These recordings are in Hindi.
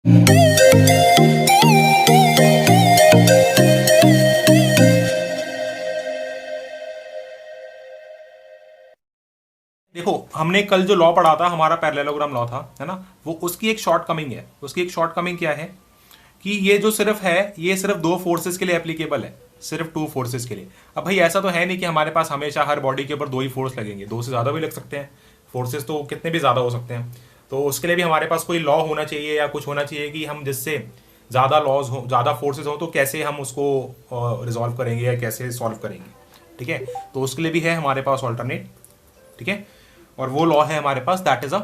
देखो, हमने कल जो लॉ पढ़ा था, हमारा पैरेललोग्राम लॉ था, है ना, वो उसकी एक शॉर्ट कमिंग है। उसकी एक शॉर्ट कमिंग क्या है कि ये जो सिर्फ है, ये सिर्फ दो फोर्सेस के लिए एप्लीकेबल है, सिर्फ टू फोर्सेस के लिए। अब भाई ऐसा तो है नहीं कि हमारे पास हमेशा हर बॉडी के ऊपर दो ही फोर्स लगेंगे, दो से ज़्यादा भी लग सकते हैं। फोर्सेस तो कितने भी ज़्यादा हो सकते हैं। तो उसके लिए भी हमारे पास कोई लॉ होना चाहिए या कुछ होना चाहिए कि हम जिससे ज़्यादा लॉज हो, ज़्यादा फोर्सेस हो, तो कैसे हम उसको रिजॉल्व करेंगे या कैसे सॉल्व करेंगे। ठीक है, तो उसके लिए भी है हमारे पास ऑल्टरनेट। ठीक है, और वो लॉ है हमारे पास, that is a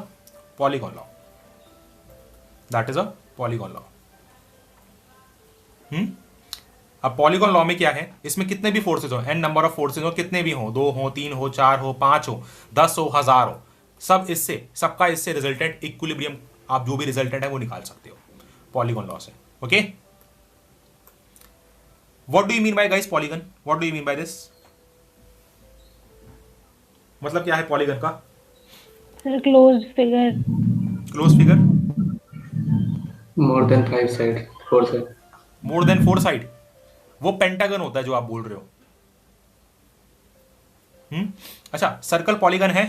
polygon law. That is a polygon law. अब पॉलीगॉन लॉ में क्या है, इसमें कितने भी फोर्सेस हो, एन नंबर ऑफ फोर्सेस हो, कितने भी हो, 2 हो, 3 हो, 4 हो, 5 हो, 10 हो, 1000 हो, सबका इससे रिजल्टेंट इक्विलिब्रियम, आप जो भी रिजल्टेंट है वो निकाल सकते हो पॉलीगॉन लॉ से। Okay, what do you mean by guys polygon? What do you mean by this? मतलब क्या है पॉलीगन का? Close figure. Close figure, More than 5 sides, 4 sides. More than 4 side, वो पेंटागन होता है जो आप बोल रहे हो। अच्छा, सर्कल पॉलीगन है?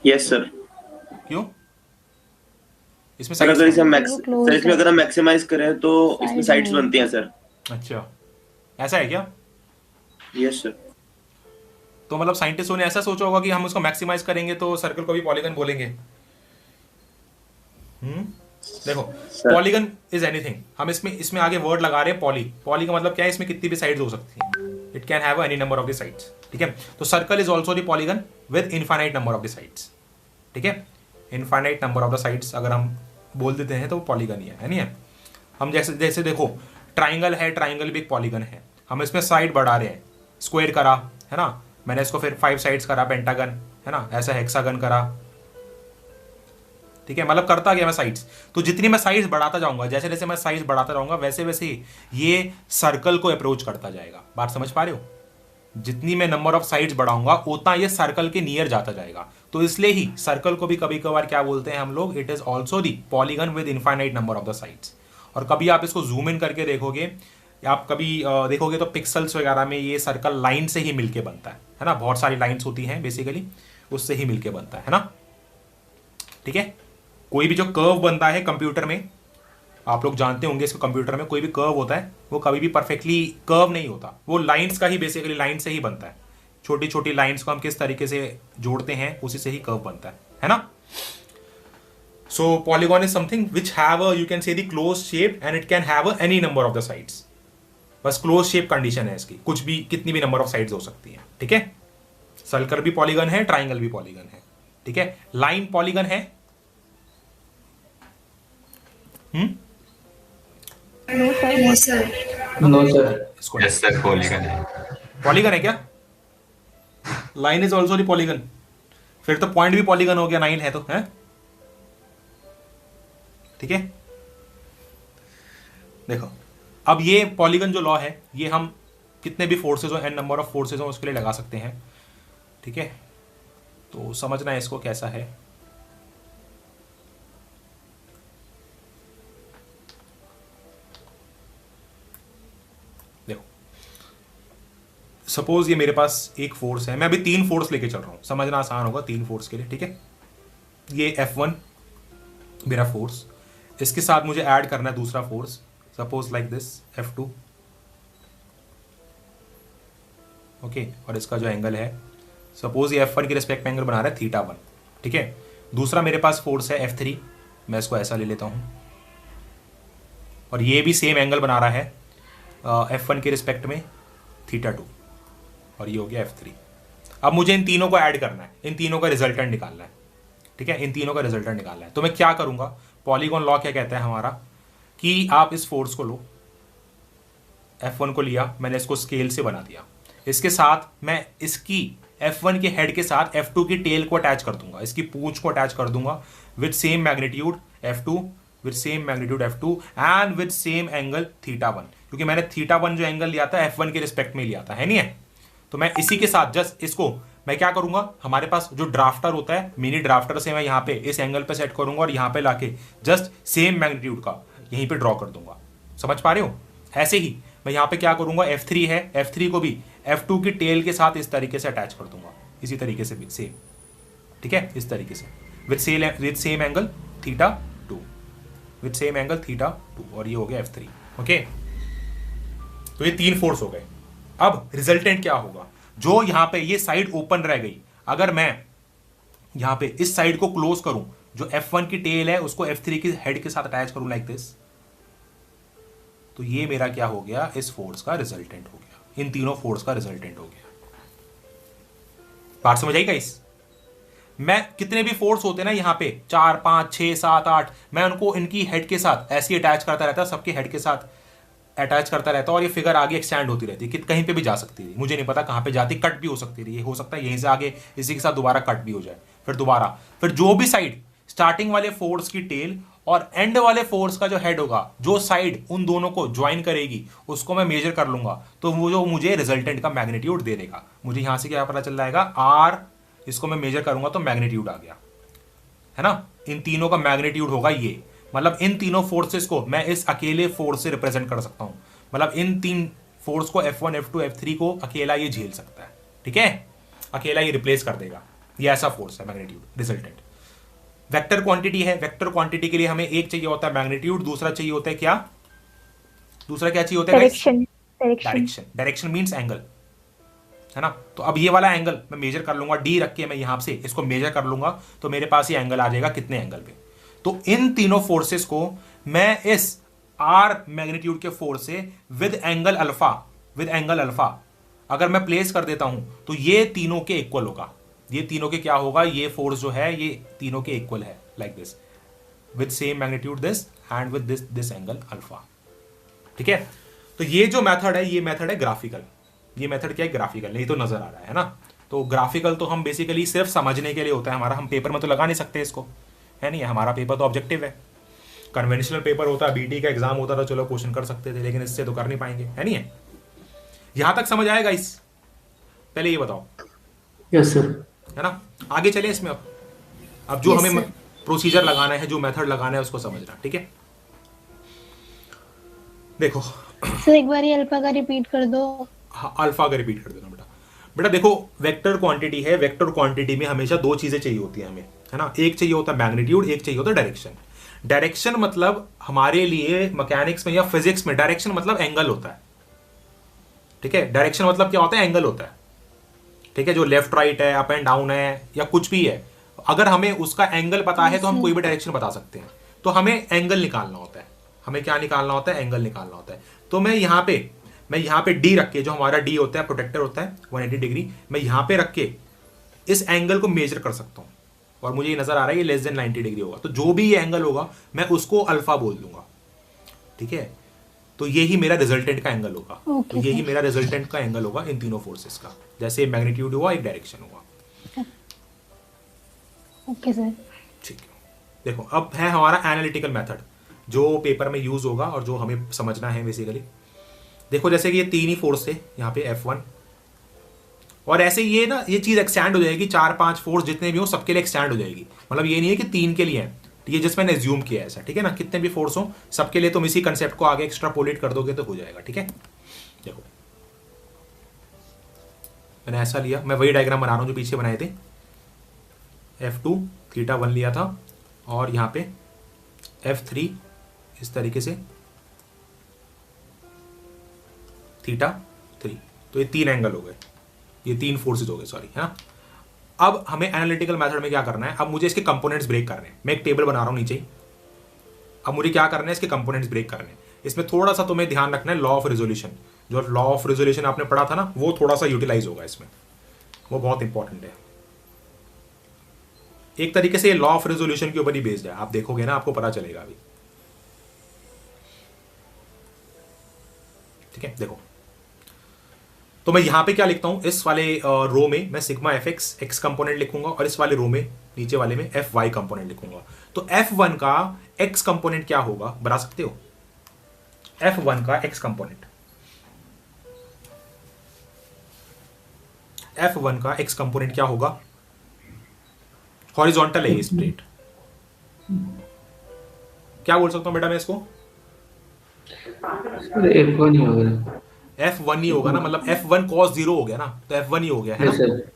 Yes sir. क्यों? इसमें सर साइड्स अगर कहाँ इसे हैं? मैक्स क्लोज सर इसमें है, अगर हम मैक्सिमाइज करें तो इसमें साइड साइड्स नहीं। बनती हैं सर। अच्छा, ऐसा है क्या? Yes sir. तो मतलब साइंटिस्टों ने ऐसा सोचा होगा कि हम उसको मैक्सिमाइज करेंगे तो सर्कल को भी पॉलीगन बोलेंगे। देखो, सर पॉलीगन इज एनीथिंग, हम इसमें इसमें आगे वर्ड लगा रहे हैं पॉली। पॉली का मतलब क्या है, इसमें कितनी भी साइड्स हो सकती हैं, it can have any number of the sides. ठीक है, तो circle is also the polygon with infinite number of the sides. ठीक है, infinite number of the sides अगर हम बोल देते हैं तो पॉलीगन ही है नहीं है? हम जैसे जैसे देखो, ट्राइंगल है, ट्राइंगल भी एक पॉलीगन है। हम इसमें साइड बढ़ा रहे हैं, स्क्वायर करा, है ना, मैंने इसको फिर 5 साइड्स करा, पेंटागन, है ना, ऐसा हेक्सागन करा। ठीक है, मतलब करता गया मैं साइड्स। तो जितनी मैं साइड्स बढ़ाता जाऊंगा, जैसे जैसे मैं साइड्स बढ़ाता जाऊंगा, वैसे वैसे ये सर्कल को अप्रोच करता जाएगा। बात समझ पा रहे हो? जितनी मैं नंबर ऑफ साइड्स बढ़ाऊंगा उतना ये सर्कल के नियर जाता जाएगा। तो इसलिए ही सर्कल को भी कभी कभार क्या बोलते हैं हम लोग, it is also the polygon with infinite number of the sides. और कभी आप इसको जूम इन करके देखोगे, आप कभी देखोगे तो पिक्सल्स वगैरह में ये सर्कल लाइन से ही मिलके बनता है ना, बहुत सारी लाइन्स होती हैं बेसिकली, उससे ही मिलके बनता है ना। ठीक है, कोई भी जो कर्व बनता है कंप्यूटर में, आप लोग जानते होंगे इसको, कंप्यूटर में कोई भी कर्व होता है वो कभी भी परफेक्टली कर्व नहीं होता, वो लाइंस का ही बेसिकली, लाइन से ही बनता है। छोटी छोटी लाइंस को हम किस तरीके से जोड़ते हैं उसी से ही कर्व बनता है ना। So polygon is something which have a, you can say the close shape and it can have any number of the sides. बस क्लोज शेप कंडीशन है इसकी, कुछ भी कितनी भी नंबर ऑफ साइड्स हो सकती है। ठीक है, सर्कल भी पॉलीगन है, ट्राइंगल भी पॉलीगन है। ठीक है, लाइन पॉलीगन है? No sir. Yes sir. No, sir. इसको यस सर, पॉलीगन है। पॉलीगन है क्या? Line is also the polygon, फिर तो पॉइंट भी पॉलीगन हो गया, 9 है तो, है? ठीक है, देखो, अब ये पॉलीगन जो लॉ है, ये हम कितने भी फोर्सेज हो, एन नंबर ऑफ फोर्सेज हो, उसके लिए लगा सकते हैं। ठीक है, तो समझना है इसको कैसा है। देखो, सपोज ये मेरे पास एक फोर्स है, मैं अभी 3 फोर्स लेके चल रहा हूं, समझना आसान होगा 3 फोर्स के लिए। ठीक है, ये F1 मेरा फोर्स, इसके साथ मुझे ऐड करना है दूसरा force, suppose like this F2। Okay, और इसका जो एंगल है, सपोज ये F1 के रिस्पेक्ट में एंगल बना रहा है θ1। ठीक है, दूसरा मेरे पास फोर्स है F3, मैं इसको ऐसा ले लेता हूं, और ये भी सेम एंगल बना रहा है F1 के रिस्पेक्ट में θ2, और ये हो गया F3। अब मुझे इन तीनों को ऐड करना है, इन तीनों का रिजल्टेंट निकालना है। ठीक है, इन तीनों का रिजल्टेंट निकालना है, तो मैं क्या करूंगा, पॉलीगॉन लॉ क्या कहता है हमारा, कि आप इस फोर्स को लो, F1 को लिया मैंने, इसको स्केल से बना दिया, इसके साथ मैं इसकी F1 के हेड के साथ F2 की टेल को अटैच कर दूंगा, इसकी पूंछ को अटैच कर दूंगा with same magnitude F2, with same magnitude F2 and with same angle θ1, क्योंकि मैंने θ1 जो एंगल लिया था F1 के रिस्पेक्ट में लिया था, है नहीं है? तो मैं इसी के साथ जस्ट इसको मैं क्या करूंगा, हमारे पास जो ड्राफ्टर होता है, मिनी ड्राफ्टर से मैं यहाँ पे इस एंगल पे सेट करूंगा और यहाँ पे लाके जस्ट सेम मैग्नीट्यूड का यहीं पे ड्रॉ कर दूंगा। समझ पा रहे हो? ऐसे ही मैं यहाँ पे क्या करूंगा, F3 है, F3 को भी F2 की टेल के साथ इस तरीके से अटैच कर दूंगा, इसी तरीके से भी सेम, ठीक है, इस तरीके से with same angle theta 2, with same angle theta 2, और ये हो गया F3। ओके, तो ये 3 फोर्स हो गए। अब रिजल्टेंट क्या होगा, जो यहां पे ये साइड ओपन रह गई, अगर मैं यहां पे इस साइड को क्लोज करूं, जो F1 की टेल है उसको F3 की हेड के साथ अटैच करूं लाइक दिस, तो ये मेरा क्या हो गया, इस फोर्स का रिजल्टेंट हो गया, इन तीनों फोर्स का रिजल्टेंट हो गया। बात समझ आई गाइस? मैं कितने भी फोर्स होते हैं ना यहाँ पे 4 5 6 7 8, मैं उनको इनकी हेड के साथ ऐसे अटैच करता रहता, सबके हेड के साथ अटैच करता रहता, और ये फिगर आगे एक्सटेंड होती रहती है, कहीं पे भी जा सकती थी, मुझे नहीं पता कहाँ पे जाती, कट भी हो सकती थी, ये हो सकता है यहीं से आगे इसी के साथ दोबारा कट भी हो जाए, फिर दोबारा, फिर जो भी साइड स्टार्टिंग वाले फोर्स की टेल और एंड वाले फोर्स का जो हेड होगा, जो साइड उन दोनों को ज्वाइन करेगी उसको मैं मेजर कर लूंगा, तो वो जो मुझे रिजल्टेंट का मैग्नीट्यूड दे देगा। मुझे यहां से क्या पता चल जाएगा, आर, इसको मैं मेजर करूंगा तो मैग्नीट्यूड आ गया, है ना, इन तीनों का मैग्नीट्यूड होगा ये, मतलब इन तीनों फोर्सेस को मैं इस अकेले फोर्स से रिप्रेजेंट कर सकता हूं, मतलब इन 3 फोर्स को F1 F2 F3 को अकेला ये झेल सकता है, ठीक है, अकेला ये रिप्लेस कर देगा, ये ऐसा फोर्स है मैग्नीट्यूड रिजल्टेंट। वेक्टर क्वांटिटी है, वेक्टर क्वांटिटी के लिए हमें एक चाहिए होता है मैग्नीट्यूड, दूसरा चाहिए होता है क्या, दूसरा क्या चाहिए होता है, डायरेक्शन, डायरेक्शन मींस एंगल, है ना। तो अब ये वाला एंगल मैं मेजर कर लूंगा, डी रख के मैं यहां से इसको मेजर कर लूंगा, तो मेरे पास ये एंगल आ जाएगा कितने एंगल पे। तो इन तीनों फोर्सेस को मैं इस आर मैग्नीट्यूड के फोर्स से विद एंगल अल्फा अगर मैं प्लेस कर देता हूं, तो ये तीनों के इक्वल होगा, ये तीनों के क्या होगा, ये फोर्स जो है ये तीनों के इक्वल है, like this, with same magnitude this and with this angle alpha, ठीक है। तो ये जो मेथड है, ये मेथड है ग्राफिकल, ये मेथड क्या है, ग्राफिकल, नहीं तो नजर आ रहा है ना। तो ग्राफिकल तो हम बेसिकली सिर्फ समझने के लिए होता है हमारा, हम पेपर में तो लगा नहीं सकते इसको, है नहीं, हमारा पेपर तो ऑब्जेक्टिव है। कन्वेंशनल पेपर होता, बीटी का एग्जाम होता था, चलो क्वेश्चन कर सकते थे, लेकिन इससे तो कर नहीं पाएंगे, है नहीं है। यहां तक समझ आएगा इस, पहले ये बताओ। Yes sir. है ना, आगे चले इसमें। अब जो हमें प्रोसीजर लगाना है, जो मेथड लगाना है उसको समझना, ठीक है। देखो सर एक बार ये अल्फा का रिपीट कर दो। हाँ, अल्फा का रिपीट कर देना बेटा। बेटा देखो, वेक्टर क्वांटिटी है, वेक्टर क्वांटिटी में हमेशा 2 चीजें चाहिए होती है हमें, है ना। एक चाहिए होता है मैग्नीट्यूड, एक चाहिए होता है डायरेक्शन। डायरेक्शन मतलब हमारे लिए मैकेनिक्स में या फिजिक्स में डायरेक्शन मतलब एंगल होता है, ठीक है। डायरेक्शन मतलब क्या होता है, एंगल होता है, ठीक है। जो लेफ्ट राइट है, अप एंड डाउन है, या कुछ भी है, अगर हमें उसका एंगल पता है तो हम कोई भी डायरेक्शन बता सकते हैं। तो हमें एंगल निकालना होता है, हमें क्या निकालना होता है, एंगल निकालना होता है। तो मैं यहाँ पे डी रख के, जो हमारा डी होता है, प्रोटेक्टर होता है 180 डिग्री, मैं यहाँ पे रख के इस एंगल को मेजर कर सकता हूँ, और मुझे ये नजर आ रहा है ये लेस देन 90 डिग्री होगा, तो जो भी ये एंगल होगा मैं उसको अल्फा बोल दूंगा, ठीक है। तो यही मेरा रिजल्टेंट का एंगल होगा, तो यही मेरा रिजल्टेंट का एंगल होगा इन तीनों फोर्सेस का, जैसे मैग्नीट्यूड हुआ, एक डायरेक्शन हुआ। ओके सर, ठीक है। देखो अब है हमारा एनालिटिकल मेथड, जो पेपर में यूज होगा और जो हमें समझना है बेसिकली। देखो जैसे कि ये 3 ही फोर्स थे यहाँ पे F1, और ऐसे ये ना ये चीज एक्सटेंड हो जाएगी, 4-5 फोर्स जितने भी हो सबके लिए एक्सटेंड हो जाएगी, मतलब ये नहीं है कि 3 के लिए है, ये जिस मैंने एज्यूम किया है ऐसा, ठीक है ना। कितने भी फोर्स हो सबके लिए तुम इसी कंसेप्ट को आगे एक्स्ट्रापोलेट कर दोगे तो हो जाएगा, ठीक है। देखो मैंने ऐसा लिया, मैं वही डायग्राम बना रहा हूं जो पीछे बनाए थे, F2 थीटा 1 लिया था, और यहाँ पे F3 इस तरीके से थीटा 3, तो ये 3 एंगल हो गए, ये 3 फोर्सेस हो गए, सॉरी, है ना। अब हमें एनालिटिकल मेथड में क्या करना है, अब मुझे इसके कंपोनेंट्स ब्रेक करने हैं। मैं एक टेबल बना रहा हूं नीचे ही, अब मुझे क्या करना है, इसके कंपोनेंट्स ब्रेक करने हैं। इसमें थोड़ा सा तुम्हें ध्यान रखना है, लॉ ऑफ रेजोल्यूशन, जो लॉ ऑफ रेजोल्यूशन आपने पढ़ा था ना, वो थोड़ा सा यूटिलाइज होगा इसमें, वो बहुत इंपॉर्टेंट है। एक तरीके से लॉ ऑफ रेजोल्यूशन के ऊपर ही बेस्ड है, आप देखोगे ना आपको पता चलेगा अभी, ठीक है। देखो तो मैं यहां पे क्या लिखता हूं, इस वाले रो में मैं सिग्मा fx x कंपोनेंट लिखूंगा, और इस वाले रो में नीचे वाले में fy कंपोनेंट लिखूंगा। तो f1 का x कंपोनेंट क्या होगा, बता सकते हो, f1 का x कंपोनेंट, F1 का x कंपोनेंट क्या होगा? हॉरिजॉन्टल है ये स्ट्रेट, क्या बोल सकता हूं बेटा मैं इसको? सर F1 ही होगा। F1 ही होगा ना, मतलब F1 cos 0 हो गया ना, तो F1 ही हो गया है यस ना। Sir.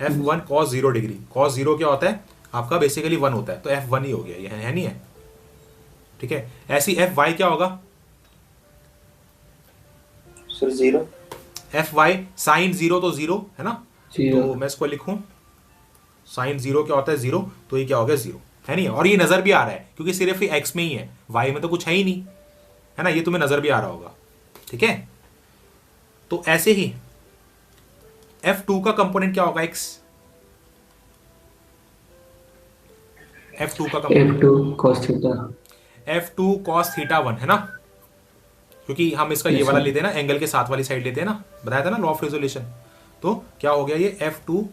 F1 cos 0 degree, cos 0 क्या होता है आपका? बेसिकली 1 होता है, तो F1 ही हो गया, ये है नहीं है? ठीक है। ऐसी Fy क्या होगा? सर 0। Fy साइन 0 तो 0 है ना, जीरो। तो मैं इसको लिखूं साइन 0 क्या होता है? 0, तो ये क्या हो गया? 0 है नहीं? और ये नजर भी आ रहा है क्योंकि सिर्फ ये x में ही है, y में तो कुछ है ही नहीं, है ना? ये तुम्हें नजर भी आ रहा होगा। ठीक है, तो ऐसे ही F2 का कंपोनेंट क्या होगा? x F2 का component F2 cos theta. F2 cos theta 1 है ना, क्योंकि हम इसका ये Yes, वाला sir. लेते हैं ना, एंगल के साथ वाली साइड लेते हैं ना, बताया था ना लॉ ऑफ रिजोल्यूशन। तो क्या हो गया ये? F2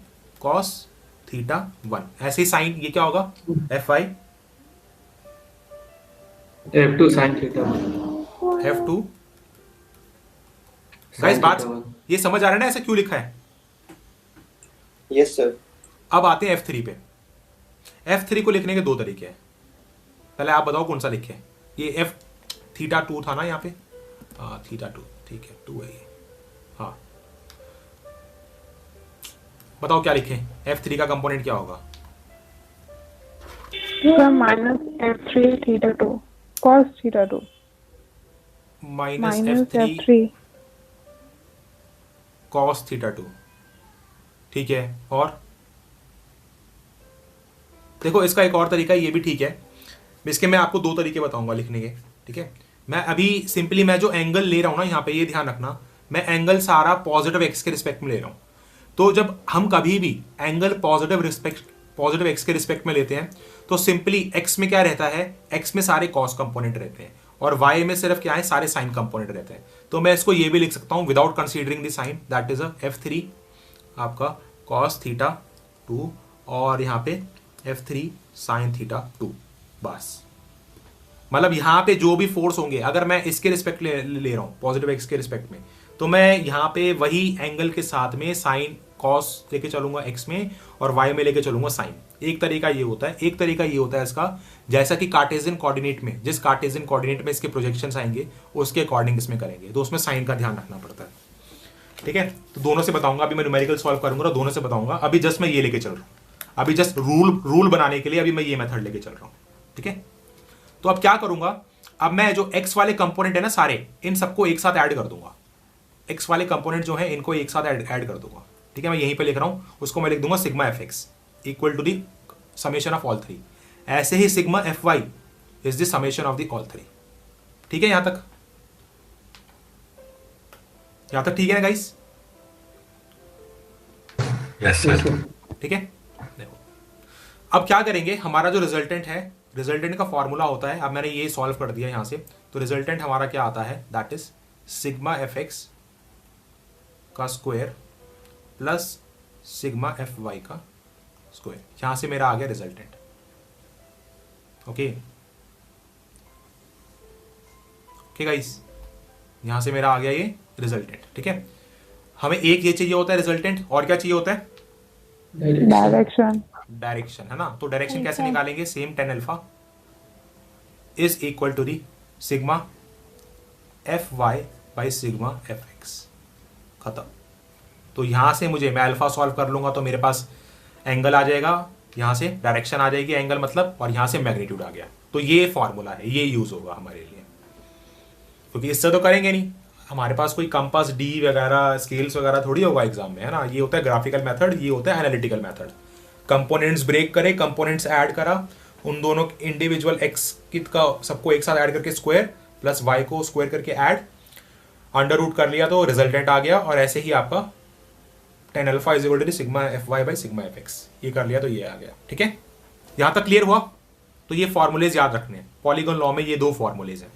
cos theta 1। ऐसे ही साइन ये क्या होगा? Fy F2 sin theta. F2। Guys sin बात थीटा 1। ये समझ आ रहा है ना ऐसे क्यों लिखा है? Yes sir. अब आते हैं F3 पे। F3 को लिखने के दो तरीके हैं, पहले आप बताओ कौन सा लिखे? ये F थीटा 2 था ना यहाँ पे, हाँ थीटा 2, ठीक है 2 है ये, हाँ बताओ क्या लिखें? F3 का कंपोनेंट क्या होगा? Minus F3 theta 2 cos theta 2 minus minus F3 F3 cos theta 2, ठीक है। और देखो इसका एक और तरीका ये भी ठीक है, इसके मैं आपको दो तरीके बताऊंगा लिखने के। ठीक है, मैं अभी सिंपली मैं जो एंगल ले रहा हूं ना यहाँ पे, ये ध्यान रखना, मैं एंगल सारा पॉजिटिव एक्स के रिस्पेक्ट में ले रहा हूं। तो जब हम कभी भी एंगल पॉजिटिव एक्स के रिस्पेक्ट में लेते हैं तो सिंपली एक्स में क्या रहता है? एक्स में सारे कॉस कंपोनेंट रहते हैं और वाई में सिर्फ क्या है? सारे साइन कंपोनेंट रहते हैं। तो मैं इसको ये भी लिख सकता हूं without considering the sign, that is F3 आपका कॉस थीटा 2 और यहाँ पे F3 साइन थीटा 2। बस मतलब यहाँ पे जो भी फोर्स होंगे, अगर मैं इसके रिस्पेक्ट ले रहा हूँ पॉजिटिव एक्स के रिस्पेक्ट में, तो मैं यहाँ पे वही एंगल के साथ में साइन कॉस लेके चलूंगा एक्स में और वाई में लेके चलूंगा साइन। एक तरीका ये होता है, एक तरीका ये होता है इसका, जैसा कि कार्टेशियन कोऑर्डिनेट में, जिस कार्टेशियन कोऑर्डिनेट में इसके प्रोजेक्शंस आएंगे उसके अकॉर्डिंग इसमें करेंगे, तो उसमें साइन का ध्यान रखना पड़ता है। ठीक है, तो दोनों से बताऊंगा, अभी मैं न्यूमेरिकल सॉल्व करूंगा तो दोनों से बताऊंगा। अभी जस्ट मैं ये लेके चल रहा हूँ, अभी जस्ट रूल बनाने के लिए अभी मैं ये मेथड लेके चल रहा हूँ। ठीक है, तो अब क्या करूंगा? अब मैं जो एक्स वाले कंपोनेंट है ना सारे, इन सबको एक साथ ऐड कर दूंगा। एक्स वाले कंपोनेंट जो है इनको एक साथ ऐड कर दूंगा। ठीक है, मैं यहीं पे लिख रहा हूं, उसको मैं लिख दूंगा sigma F X equal to the summation of all three. ऐसे ही sigma F Y is the summation of the all three. ठीक है, यहां तक ठीक है ना गाइस? Yes sir. ठीक है, देखो अब क्या करेंगे, हमारा जो रिजल्टेंट है, रिजल्टेंट का फॉर्मूला होता है, अब मैंने ये सॉल्व कर दिया यहां से, तो रिजल्टेंट हमारा क्या आता है? That is sigma F X का square plus sigma F Y का स्क्वायर। यहां से मेरा आ गया रिजल्टेंट। ओके ओके गाइस, यहां से मेरा आ गया ये रिजल्टेंट। ठीक है, हमें एक ये चाहिए होता है रिजल्टेंट, और क्या चाहिए होता है? डायरेक्शन डायरेक्शन, है ना? तो डायरेक्शन कैसे निकालेंगे? Same tan alpha is equal to the sigma F Y by sigma F X. खत्म। तो यहां से मुझे, मैं अल्फा सॉल्व कर लूंगा तो मेरे पास एंगल आ जाएगा, यहां से डायरेक्शन आ जाएगी एंगल मतलब, और यहां से मैग्नीट्यूड आ गया। तो ये फॉर्मूला है, ये यूज होगा हमारे लिए, क्योंकि इससे तो करेंगे नहीं, हमारे पास कोई कंपास डी वगैरह स्केल्स वगैरह थोड़ी होगा एग्जाम में, है ना? ये होता है ग्राफिकल मेथड, ये होता है एनालिटिकल मेथड। कंपोनेंट्स ब्रेक करे, कंपोनेंट्स ऐड करा, उन दोनों इंडिविजुअल एक्स कित का सबको एक साथ ऐड करके स्क्वायर प्लस वाई को स्क्वायर करके ऐड, अंडर रूट कर लिया तो रिजल्टेंट आ गया। और ऐसे ही आपका tan alpha is equal to sigma F Y by sigma F X, ये कर लिया तो ये आ गया। ठीक है, यहां तक क्लियर हुआ? तो ये फॉर्मूलेज याद रखने हैं, पॉलीगॉन लॉ में ये दो फॉर्मूलेज हैं।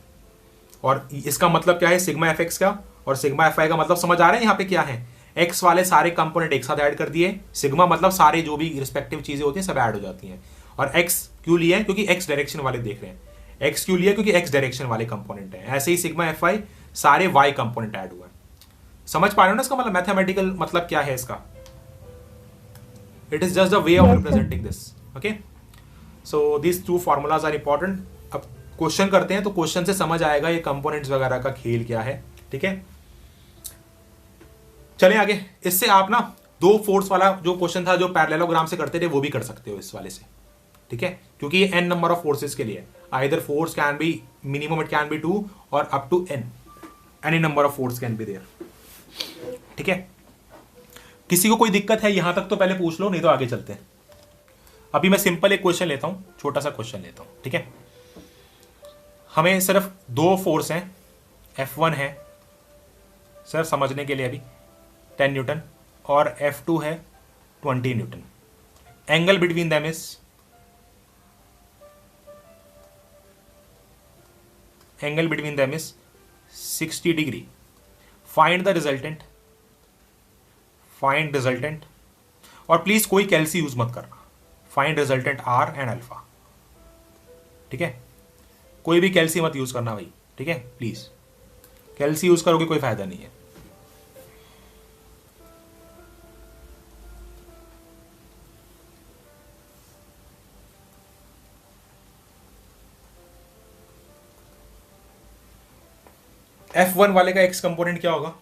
और इसका मतलब क्या है सिग्मा एफ एक्स का और सिग्मा एफ वाई का मतलब समझ आ रहा है यहाँ पे क्या है? एक्स वाले सारे कंपोनेंट एक साथ ऐड कर दिए, सिग्मा मतलब सारे जो भी रिस्पेक्टिव चीजें होती हैं सब ऐड हो जाती हैं। और एक्स क्यों लिया है? क्योंकि एक्स डायरेक्शन वाले देख रहे हैं। एक्स क्यों लिया? क्योंकि एक्स डायरेक्शन वाले कंपोनेंट हैं। ऐसे ही सिग्मा एफ वाई सारे वाई कंपोनेंट ऐड हुए। समझ पा रहे हो ना इसका मतलब? मैथमेटिकल मतलब क्या है इसका? It is just a way of Yes, sir. representing this. Okay. So these two formulas are important. अब क्वेश्चन करते हैं तो क्वेश्चन से समझ आएगा ये कंपोनेंट्स वगैरह का खेल क्या है. ठीक है, चलें आगे. इससे आप ना दो फोर्स वाला जो क्वेश्चन था जो पैरेललोग्राम से करते थे वो भी कर सकते हो इस वाले से. ठीक है, क्योंकि ये n नंबर ऑफ फोर्सेस के लिए either force can be minimum, it can be 2 और up to n, any number of force can be there. ठीक है, किसी को कोई दिक्कत है यहां तक तो पहले पूछ लो, नहीं तो आगे चलते हैं. अभी मैं सिंपल एक क्वेश्चन लेता हूं, छोटा सा क्वेश्चन लेता हूं. ठीक है, हमें सिर्फ दो फोर्स हैं, F1 है सिर्फ समझने के लिए अभी 10 न्यूटन और F2 है 20 Newton. Angle between them is angle between them is 60 degree. Find the resultant. Find resultant, और प्लीज कोई कैलसी यूज मत करना. Find resultant R and alpha. ठीक है, कोई भी कैलसी मत यूज करना भाई. ठीक है, प्लीज कैलसी यूज करोगे कोई फायदा नहीं है. F1 वाले का x कंपोनेंट क्या होगा?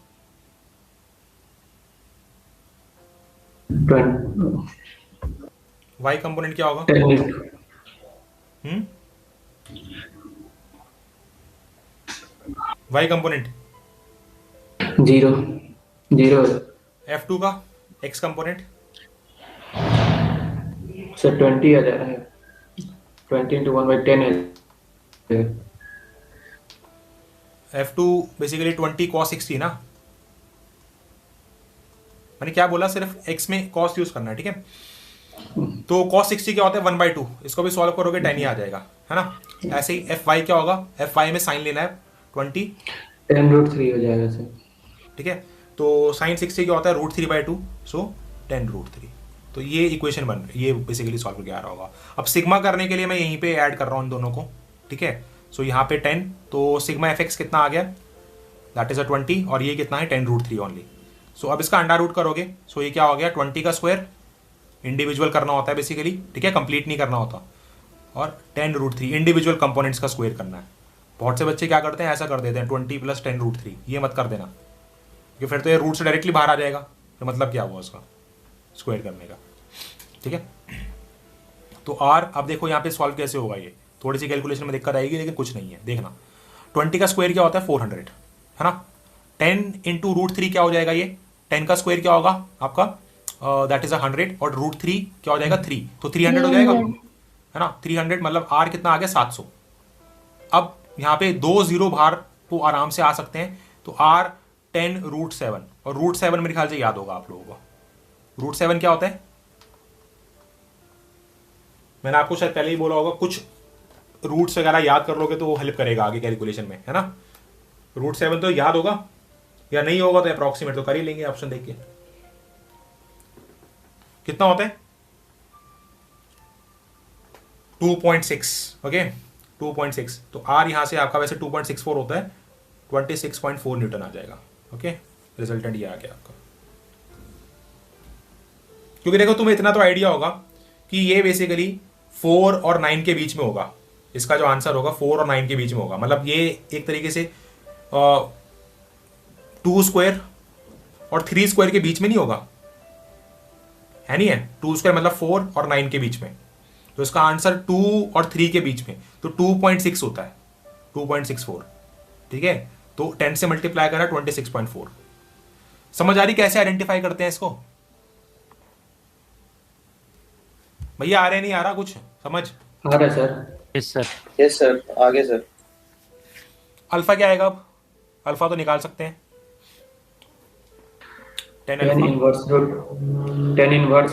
10 y कंपोनेंट क्या होगा? y कंपोनेंट 0 0 F2 का x कंपोनेंट सर 20 आ जा रहा है. 20 into 1/10 है. F2 बेसिकली 20 cos 60 ना. मैंने क्या बोला, सिर्फ x में cos यूज करना है. ठीक है, तो cos 60 क्या होता है 1/2. इसको भी सॉल्व करोगे 10 ही आ जाएगा, है ना. ऐसे ही Fy क्या होगा, Fy में साइन लेना है 20. 10√3 हो जाएगा सर. ठीक है, तो साइन 60 क्या होता है √3/2, सो 10√3. तो ये इक्वेशन बन रही है, ये बेसिकली सॉल्व करके आ रहा होगा. अब सिग्मा करने के लिए मैं यहीं पे ऐड कर रहा हूँ इन दोनों को. ठीक है, सो यहाँ पे 10, तो सिग्मा एफ एक्स कितना आ गया, दैट इज 20, और ये कितना है 10√3 ओनली. सो अब इसका अंडर रूट करोगे, सो ये क्या हो गया 20 का स्क्वायर. इंडिविजुअल करना होता है बेसिकली. ठीक है, कंप्लीट नहीं करना होता. और 10√3 इंडिविजुअल कंपोनेंट्स का स्क्वायर करना है. बहुत से बच्चे क्या करते हैं, ऐसा कर देते हैं 20 + 10√3. ये मत कर देना, क्योंकि फिर तो ये रूट से डायरेक्टली बाहर आ जाएगा. तो मतलब क्या हुआ उसका स्क्वायर करने का. ठीक है, तो आर अब देखो यहाँ पे सॉल्व कैसे होगा. ये थोड़ी सी कैलकुलेशन में दिक्कत आएगी लेकिन कुछ नहीं है. देखना 20 का स्क्वायर क्या होता है 400, है ना. 10 × √3 क्या हो जाएगा, ये 10 का स्क्वायर क्या होगा आपका, दैट इज 100, और √3 क्या हो जाएगा 3, तो 300 हो जाएगा, है ना. 300 मतलब आर कितना आ गया 700. अब यहाँ पे 2 0 बाहर तो आराम से आ सकते हैं. तो आर 10√7, और √7 मेरे ख्याल से याद होगा आप लोगों को. √7 क्या होता है, मैंने आपको शायद पहले ही बोला होगा. कुछ रूट्स वगैरह याद कर लोगे तो वो हेल्प करेगा आगे कैलकुलेशन में, है ना. √7 तो याद होगा, या नहीं होगा तो अप्रॉक्सीमेट तो कर ही लेंगे ऑप्शन देख के. कितना होता है 2.6. ओके 2.6, तो आर यहां से आपका वैसे 2.64 होता है, 26.4 न्यूटन आ जाएगा. ओके, रिजल्टेंट ये आ गया आपका. क्योंकि देखो तुम्हें इतना तो आइडिया होगा कि ये बेसिकली 4 और 9 के बीच में होगा. इसका जो आंसर होगा 4 और 9 के बीच में होगा. मतलब ये एक तरीके से 2 स्क्वायर और 3 स्क्वायर के बीच में नहीं होगा, है नहीं है. 2 स्क्वायर मतलब 4 और 9 के बीच में, तो इसका आंसर 2 और 3 के बीच में, तो 2.6 होता है, 2.64. ठीक है, तो 10 से मल्टीप्लाई करा 26.4. समझ आ रही कैसे आइडेंटिफाई करते हैं इसको भैया? आ रहे नहीं आ रहा कुछ समझ? आ रहा है sir. Yes sir. Yes sir, आगे सर. अल्फा क्या आएगा अब? अल्फा तो निकाल सकते हैं 10 10 alpha. Inverse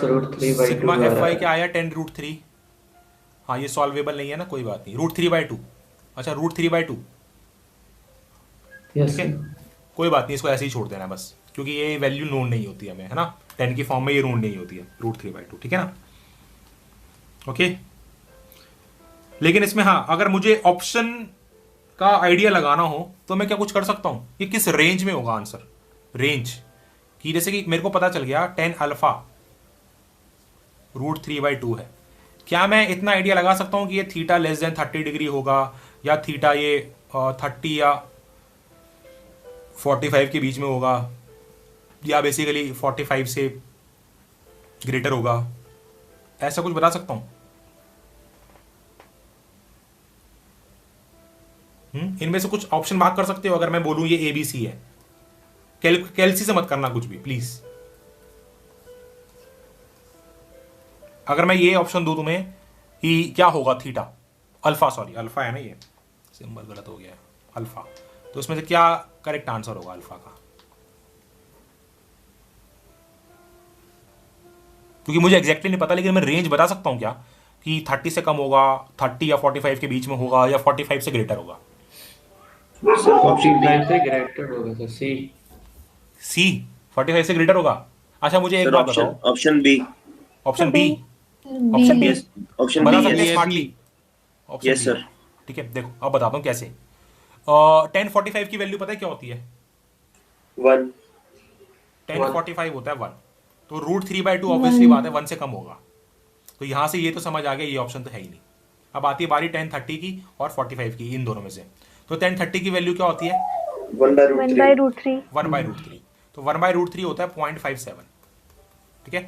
√3/2 sigma F Y क्या आया 10√3. हाँ ये सॉल्वेबल नहीं है ना, कोई बात नहीं. √3/2. अच्छा √3/2. यस ठीक है, कोई बात नहीं, इसको ऐसे ही छोड़ देना बस, क्योंकि ये वैल्यू नोन नहीं होती हमें, है ना. 10 की फॉर्म में ये नोन नहीं होती है √3/2. ठीक है ना. ओके, लेकिन इसमें हाँ अगर मुझे ऑप्शन का आइडिया लगाना हो तो मैं क्या कुछ कर सकता हूं, ये किस रेंज में होगा आंसर. रेंज की जैसे कि मेरे को पता चल गया 10 अल्फा √3/2 है। क्या मैं इतना आइडिया लगा सकता हूँ कि ये थीटा लेस देन 30 डिग्री होगा, या थीटा ये 30 या 45 के बीच में होगा, या बेसिकली 45 से ग्रेटर होगा? ऐसा कुछ बता सकता हूँ? इनमें से कुछ ऑप्शन मार्क कर सकते हो अगर मैं बोलूं ये ABC है? कैलसी से मत करना कुछ भी प्लीज। अगर मैं ये ऑप्शन दूं तुम्हें कि क्या होगा थीटा, अल्फा, सॉरी अल्फा है ना, ये सिंबल गलत हो गया है, अल्फा, तो इसमें से क्या करेक्ट आंसर होगा अल्फा का? क्योंकि मुझे एग्जैक्टली नहीं पता, लेकिन मैं रेंज बता सकता हूं क्या कि 30 से कम होगा, 30 या 45 के बीच में होगा, या 45 से ग्रेटर होगा? Sir option B. 45 से ग्रेटर होगा सर, सी। 45 से ग्रेटर होगा? अच्छा मुझे एक सर बात ऑप्शन बताओ, option B. Option B, B option B है। यस, ऑप्शन बता बी सकते हैं yes. Smartly? Option yes B. Sir. ठीक है, देखो अब बताता हूँ कैसे। 1045 की वैल्यू पता है क्या होती है? 1। 1045 होता है 1, तो √3/2 ऑब्वियसली बात है 1 से कम होगा। तो यहां से ये तो समझ आ गया ये ऑप्शन तो है ही नहीं। अब आती है बारी 1030 की और 45 की, इन दोनों में से। तो 1030 की वैल्यू क्या होती है? 1/√3। 1/√3। तो 1/√3 होता है 0.57। ठीक है,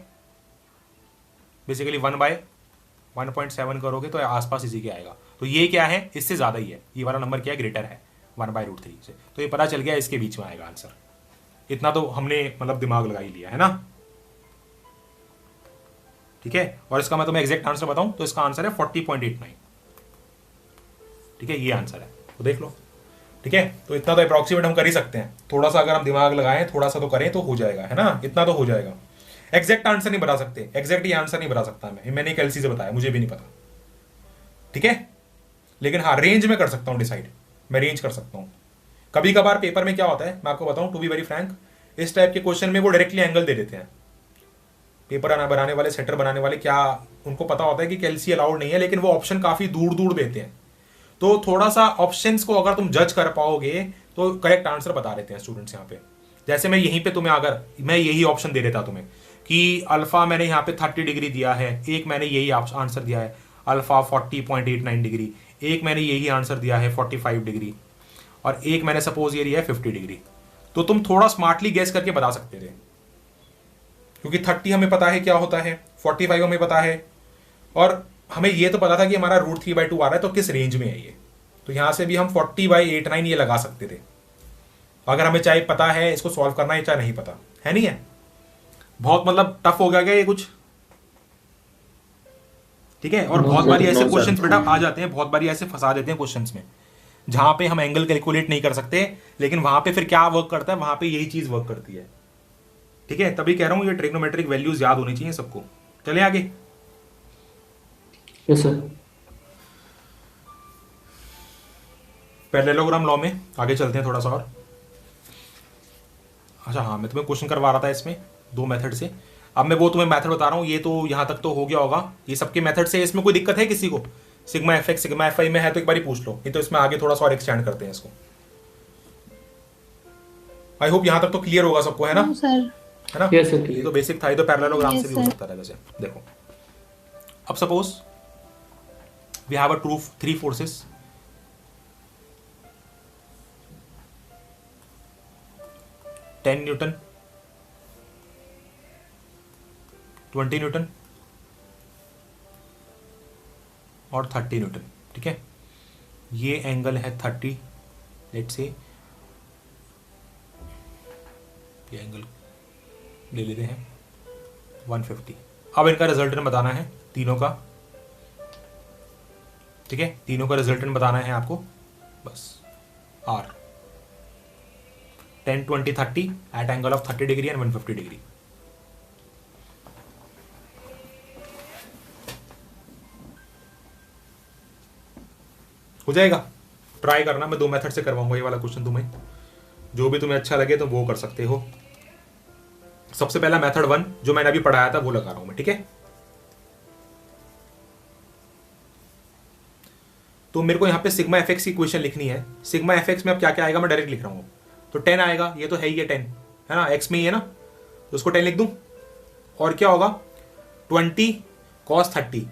बेसिकली 1/1.7 करोगे तो आसपास इसी के आएगा। तो ये क्या है? इससे ज्यादा ही है, ये वाला नंबर क्या है? ग्रेटर है 1/√3 से। तो ये पता चल गया इसके बीच में आएगा आंसर। इतना तो हमने मतलब दिमाग लगा ही लिया है ना। ठीक है, और इसका मैं तुम्हें एग्जैक्ट आंसर बताऊं तो इसका आंसर है 40.89। ठीक है, ये आंसर है, तो देख लो। ठीक है, तो इतना तो अप्रॉक्सीमेट हम कर ही सकते हैं, थोड़ा सा अगर हम दिमाग लगाएं, थोड़ा सा तो करें तो हो जाएगा, है ना? इतना तो हो जाएगा। एग्जैक्ट आंसर नहीं बता सकते, एग्जैक्ट ये आंसर नहीं बता सकता मैंने कैलसी से बताया, मुझे भी नहीं पता। ठीक है, लेकिन हाँ रेंज में कर सकता हूँ डिसाइड, मैं रेंज कर सकता हूँ। कभी कभार पेपर में क्या होता है मैं आपको बताऊं, टू बी वेरी फ्रैंक, इस टाइप के क्वेश्चन में वो डायरेक्टली एंगल दे देते हैं। पेपर बनाने वाले, सेटर बनाने वाले, क्या उनको पता होता है कि कैलसी अलाउड नहीं है, लेकिन वो ऑप्शन काफी दूर दूर देते हैं। तो थोड़ा सा ऑप्शंस को अगर तुम जज कर पाओगे तो करेक्ट आंसर बता देते हैं स्टूडेंट्स यहाँ पे। जैसे मैं यहीं पे तुम्हें, अगर मैं यही ऑप्शन दे देता तुम्हें कि अल्फा मैंने यहाँ पे 30 डिग्री दिया है, एक मैंने यही आंसर दिया है अल्फा 40.89 डिग्री, एक मैंने यही आंसर दिया है 45 डिग्री, और एक मैंने सपोज ये दिया है 50 डिग्री, तो तुम थोड़ा स्मार्टली गेस करके बता सकते थे। क्योंकि 30 हमें पता है क्या होता है, 45 हमें पता है, और हमें ये तो पता था कि हमारा √3/2 आ रहा है, तो किस रेंज में है ये। तो यहां से भी हम 40/89 ये लगा सकते थे, अगर हमें चाहे पता है इसको सॉल्व करना है चाहे नहीं पता है। नहीं है बहुत मतलब टफ हो गया क्या ये कुछ? ठीक है, और बहुत बारी ऐसे क्वेश्चंस बेटा आ जाते हैं, बहुत बारी ऐसे फंसा देते हैं क्वेश्चंस में जहां पे हम एंगल कैलकुलेट नहीं कर सकते, लेकिन वहां पे फिर क्या वर्क करता है, वहां पे यही चीज वर्क करती है। ठीक है, तभी कह रहा हूं ये ट्रिग्नोमेट्रिक वैल्यूज याद होनी चाहिए सबको। चले आगे। Yes sir. पैरेललोग्राम लॉ में आगे चलते हैं थोड़ा सा और। अच्छा हाँ, मैं तुम्हें क्वेश्चन करवा रहा था इसमें दो मेथड से। अब मैं वो तुम्हें मेथड बता रहा हूँ, ये तो यहाँ तक तो हो गया होगा, ये सबके मेथड से। इसमें कोई दिक्कत है किसी को? सिग्मा एफएक्स सिग्मा एफआई में है तो एक बार पूछ लो, नहीं तो इसमें आगे थोड़ा सा और एक्सटेंड करते हैं इसको। आई होप यहाँ तक तो क्लियर होगा सबको, है ना? सर है ना? Yes, sir. ये तो बेसिक था, ये तो पैरेललोग्राम से भी हो Yes, सकता है वैसे। देखो अब suppose we have a 3 forces, ten newton, 20 newton और 30 न्यूटन। ठीक है, ये एंगल है 30, लेट्स से ये एंगल ले लेते हैं 150। अब इनका रिजल्टेंट बताना है तीनों का। ठीक है, तीनों का रिजल्टेंट बताना है आपको बस। Are 10 20 30 at angle of 30 degree and 150 degree. हो जाएगा, ट्राई करना। मैं दो मेथड से करवाऊंगा ये वाला क्वेश्चन तुम्हें, जो भी तुम्हें अच्छा लगे तो वो कर सकते हो। सबसे पहला मेथड 1 जो मैंने अभी पढ़ाया था वो लगा रहा हूं मैं। ठीक है, तो मेरे को यहां पे सिग्मा एफएक्स की इक्वेशन लिखनी है। सिग्मा एफएक्स में अब क्या क्या आएगा मैं डायरेक्ट लिख रहा हूं। तो 10 आएगा, ये तो है ही है 10, है ना? एक्स में ही है ना, तो उसको 10 लिख दूं। और क्या होगा 20 cos 30।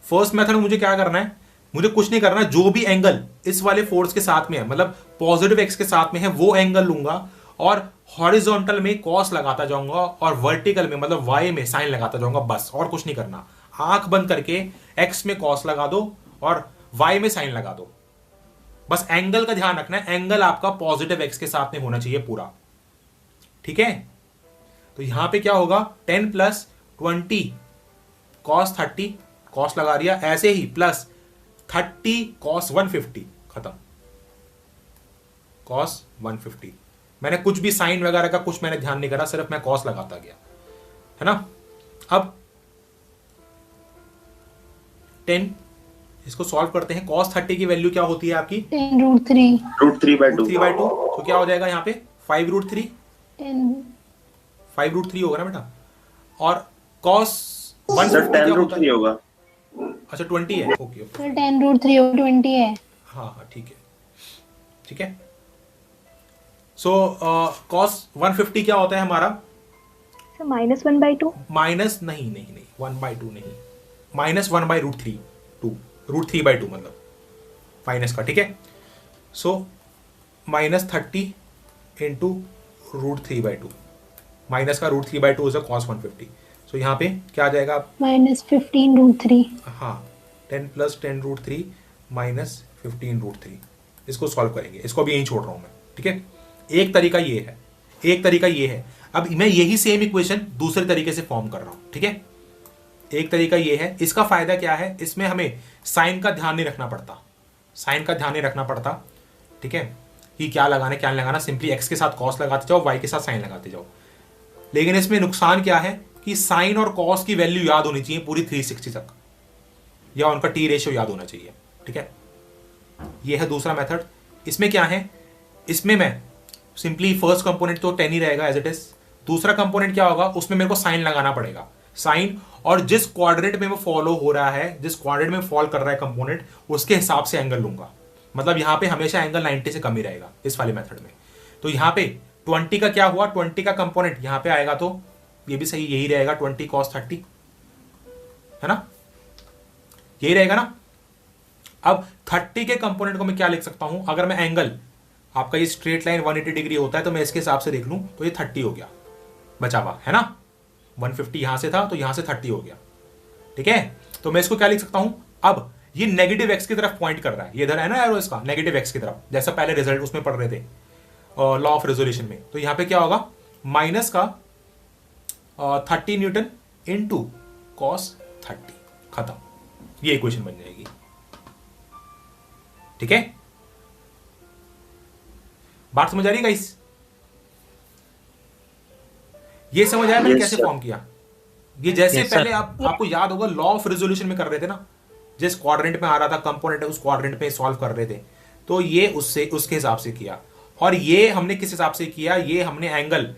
फर्स्ट मेथड में मुझे क्या करना है, मुझे कुछ नहीं करना, जो भी एंगल इस वाले फोर्स के साथ में है, मतलब पॉजिटिव एक्स के साथ में है, वो एंगल लूंगा और हॉरिजॉन्टल में कॉस लगाता जाऊंगा और वर्टिकल में मतलब वाई में साइन लगाता जाऊंगा, बस और कुछ नहीं करना। आंख बंद करके एक्स में कॉस लगा दो और वाई में साइन लगा दो, बस एंगल का ध्यान रखना है, एंगल आपका पॉजिटिव एक्स के साथ में होना चाहिए पूरा, ठीक है। तो यहां पे क्या होगा, 10 + 20 cos 30, कॉस लगा दिया, ऐसे ही प्लस 30 cos 150, खत्म, cos 150। मैंने कुछ भी साइन वगैरह का कुछ मैंने ध्यान नहीं करा, सिर्फ मैं कॉस लगाता गया, है ना। अब 10, इसको सॉल्व करते हैं। cos 30 की वैल्यू क्या होती है आपकी, 10√3 √3/2 3/2, तो क्या हो जाएगा यहाँ पे 5√3, 10 5√3 होगा ना बेटा। और cos सर 150 क्या होता 10√3 है, होगा। अच्छा 20 है, ओके, सर 10√3 और 20 है। हाँ हाँ ठीक है, ठीक है। सो cos 150 क्या होता है हमारा, सर -1/2। माइनस नहीं नहीं नहीं 1/2 नहीं, -1/√3, 2√3/2 मतलब माइनस का, ठीक है। सो -30 × √3/2, माइनस का √3/2 इज cos 150। सो यहाँ पे क्या आ जाएगा, -15√3। हाँ 10 + 10√3 -15√3, इसको सॉल्व करेंगे, इसको भी यहीं छोड़ रहा हूं मैं, ठीक है। एक तरीका ये है, एक तरीका ये है। अब मैं यही सेम इक्वेशन दूसरे तरीके से फॉर्म कर रहा हूं, ठीक है। एक तरीका ये है, इसका फायदा क्या है, इसमें हमें साइन का ध्यान नहीं रखना पड़ता, साइन का ध्यान नहीं रखना पड़ता, ठीक है, कि क्या लगाना क्या नहीं लगाना, सिंपली एक्स के साथ कॉस लगाते जाओ, वाई के साथ साइन लगाते जाओ। लेकिन इसमें नुकसान क्या है कि साइन और कॉस की वैल्यू याद होनी चाहिए पूरी 360 तक, या उनका टी रेशियो याद होना चाहिए, ठीक है। ये है दूसरा मेथड। इसमें क्या है, इसमें मैं सिंपली फर्स्ट कंपोनेंट तो 10 ही रहेगा एज इट इज, दूसरा कंपोनेंट क्या होगा, उसमें मेरे को साइन लगाना पड़ेगा, साइन, और जिस क्वाड्रेंट में वो फॉलो हो रहा है, जिस क्वाड्रेंट में फॉल कर रहा है कंपोनेंट, उसके हिसाब से एंगल लूंगा। मतलब यहां पे हमेशा एंगल 90 से कम ही रहेगा इस वाले मेथड में। तो यहां पे 20 का क्या हुआ, 20 का कंपोनेंट यहां पे आएगा, तो ये भी सही, यही रहेगा 20 cos 30, है ना, यही रहेगा ना। अब 30 के कंपोनेंट को मैं क्या लिख सकता हूं, अगर मैं एंगल, आपका ये स्ट्रेट लाइन 180 डिग्री होता है, तो मैं इसके हिसाब से देख लूं तो ये 30 हो गया बचा हुआ, है ना। 150 यहां से था तो यहां से 30 हो गया, ठीक है। तो मैं इसको क्या लिख सकता हूं, अब ये नेगेटिव एक्स की तरफ पॉइंट कर रहा है, ये इधर है ना एरो इसका, नेगेटिव एक्स की तरफ, जैसा पहले रिजल्ट उसमें पढ़ रहे थे लॉ ऑफ रेजोल्यूशन में। तो यहां पे क्या होगा, माइनस का 30 न्यूटन इंटू cos 30, खत्म, ये इक्वेशन बन जाएगी, ठीक है। बात समझ आ रही है गाइस, ये समझ आया मैंने Yes, कैसे sir. फॉर्म किया। ये जैसे Yes, पहले sir. आपको याद होगा लॉ ऑफ रेजोल्यूशन में कर रहे थे ना, जिस क्वाड्रेंट में आ रहा था कंपोनेंट, उस क्वाड्रेंट में सॉल्व कर रहे थे, तो ये उससे उसके हिसाब से किया। और ये हमने किस हिसाब से किया, ये हमने एंगल,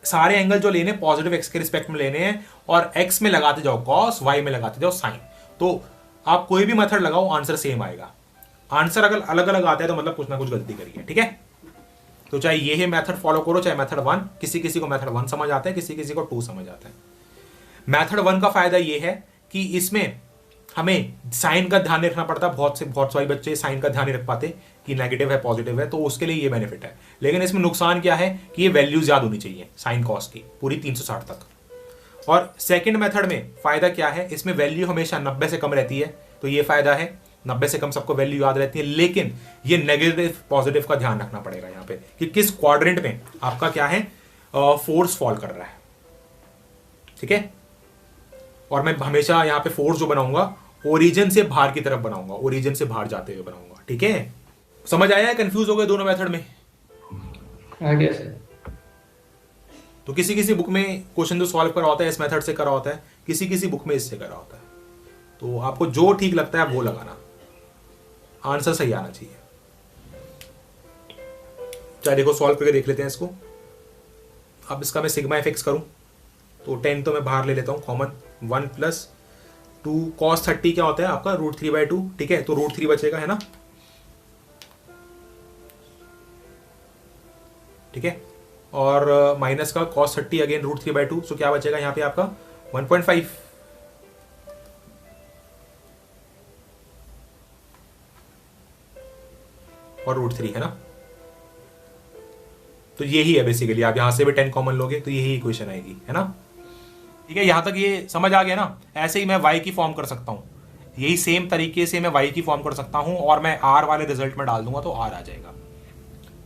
सारे एंगल जो लेने पॉजिटिव एक्स के रिस्पेक्ट में लेने हैं, और एक्स में लगाते जाओ कॉस, वाई में लगाते जाओ साइन। तो आप कोई भी मेथड लगाओ आंसर सेम आएगा। आंसर अगर अलग अलग आता है तो मतलब कुछ ना कुछ गलती करिए, ठीक है। तो चाहे ये मेथड फॉलो करो, चाहे मेथड 1, किसी किसी को मेथड 1 समझ आता है, किसी किसी को 2 समझ आता है। मेथड 1 का फायदा ये है कि इसमें हमें साइन का ध्यान नहीं रखना पड़ता, बहुत सारे बच्चे साइन का ध्यान नहीं रख पाते कि नेगेटिव है पॉजिटिव है, तो उसके लिए ये बेनिफिट है। लेकिन इसमें नुकसान क्या है कि ये वैल्यूज याद होनी चाहिए साइन कॉस की पूरी 360 तक। और सेकंड मेथड में फायदा क्या है, इसमें वैल्यू हमेशा 90 से कम रहती है, तो ये फायदा है, 90 से कम सबको वैल्यू याद रहती है। लेकिन ये नेगेटिव पॉजिटिव का ध्यान रखना पड़ेगा यहाँ पे कि किस क्वाड्रेंट में आपका क्या है, फोर्स फॉल कर रहा है, ठीक है। और मैं हमेशा यहाँ पे फोर्स जो बनाऊंगा ओरिजिन से बाहर की तरफ बनाऊंगा, ओरिजिन से बाहर जाते हुए बनाऊंगा, ठीक है। समझ आया है, कंफ्यूज हो गए दोनों मेथड में? आ गया सर। तो किसी किसी बुक में क्वेश्चन जो सॉल्व करा होता है इस मेथड से करा होता है, किसी किसी बुक में इससे करा होता है। तो आपको जो ठीक लगता है वो लगाना, आंसर सही आना चाहिए। चाहे देखो सॉल्व करके देख लेते हैं इसको। अब इसका मैं सिग्मा एफ एक्स करूं तो 10 तो मैं बाहर ले लेता हूं कॉमन, 1 + 2 cos 30 क्या होता है आपका √3/2, ठीक है। तो √3 बचेगा, है ना, ठीक है। और माइनस का cos 30 अगेन √3/2, सो क्या बचेगा यहाँ पे आपका 1.5, और √3 है ना। तो यही है बेसिकली, आप यहां से भी 10 कॉमन लोगे तो यही इक्वेशन आएगी, है ना। ठीक है, यहां तक ये समझ आ गया ना। ऐसे ही मैं y की फॉर्म कर सकता हूं, यही सेम तरीके से मैं y की फॉर्म कर सकता हूं और मैं r वाले रिजल्ट में डाल दूंगा तो r आ जाएगा।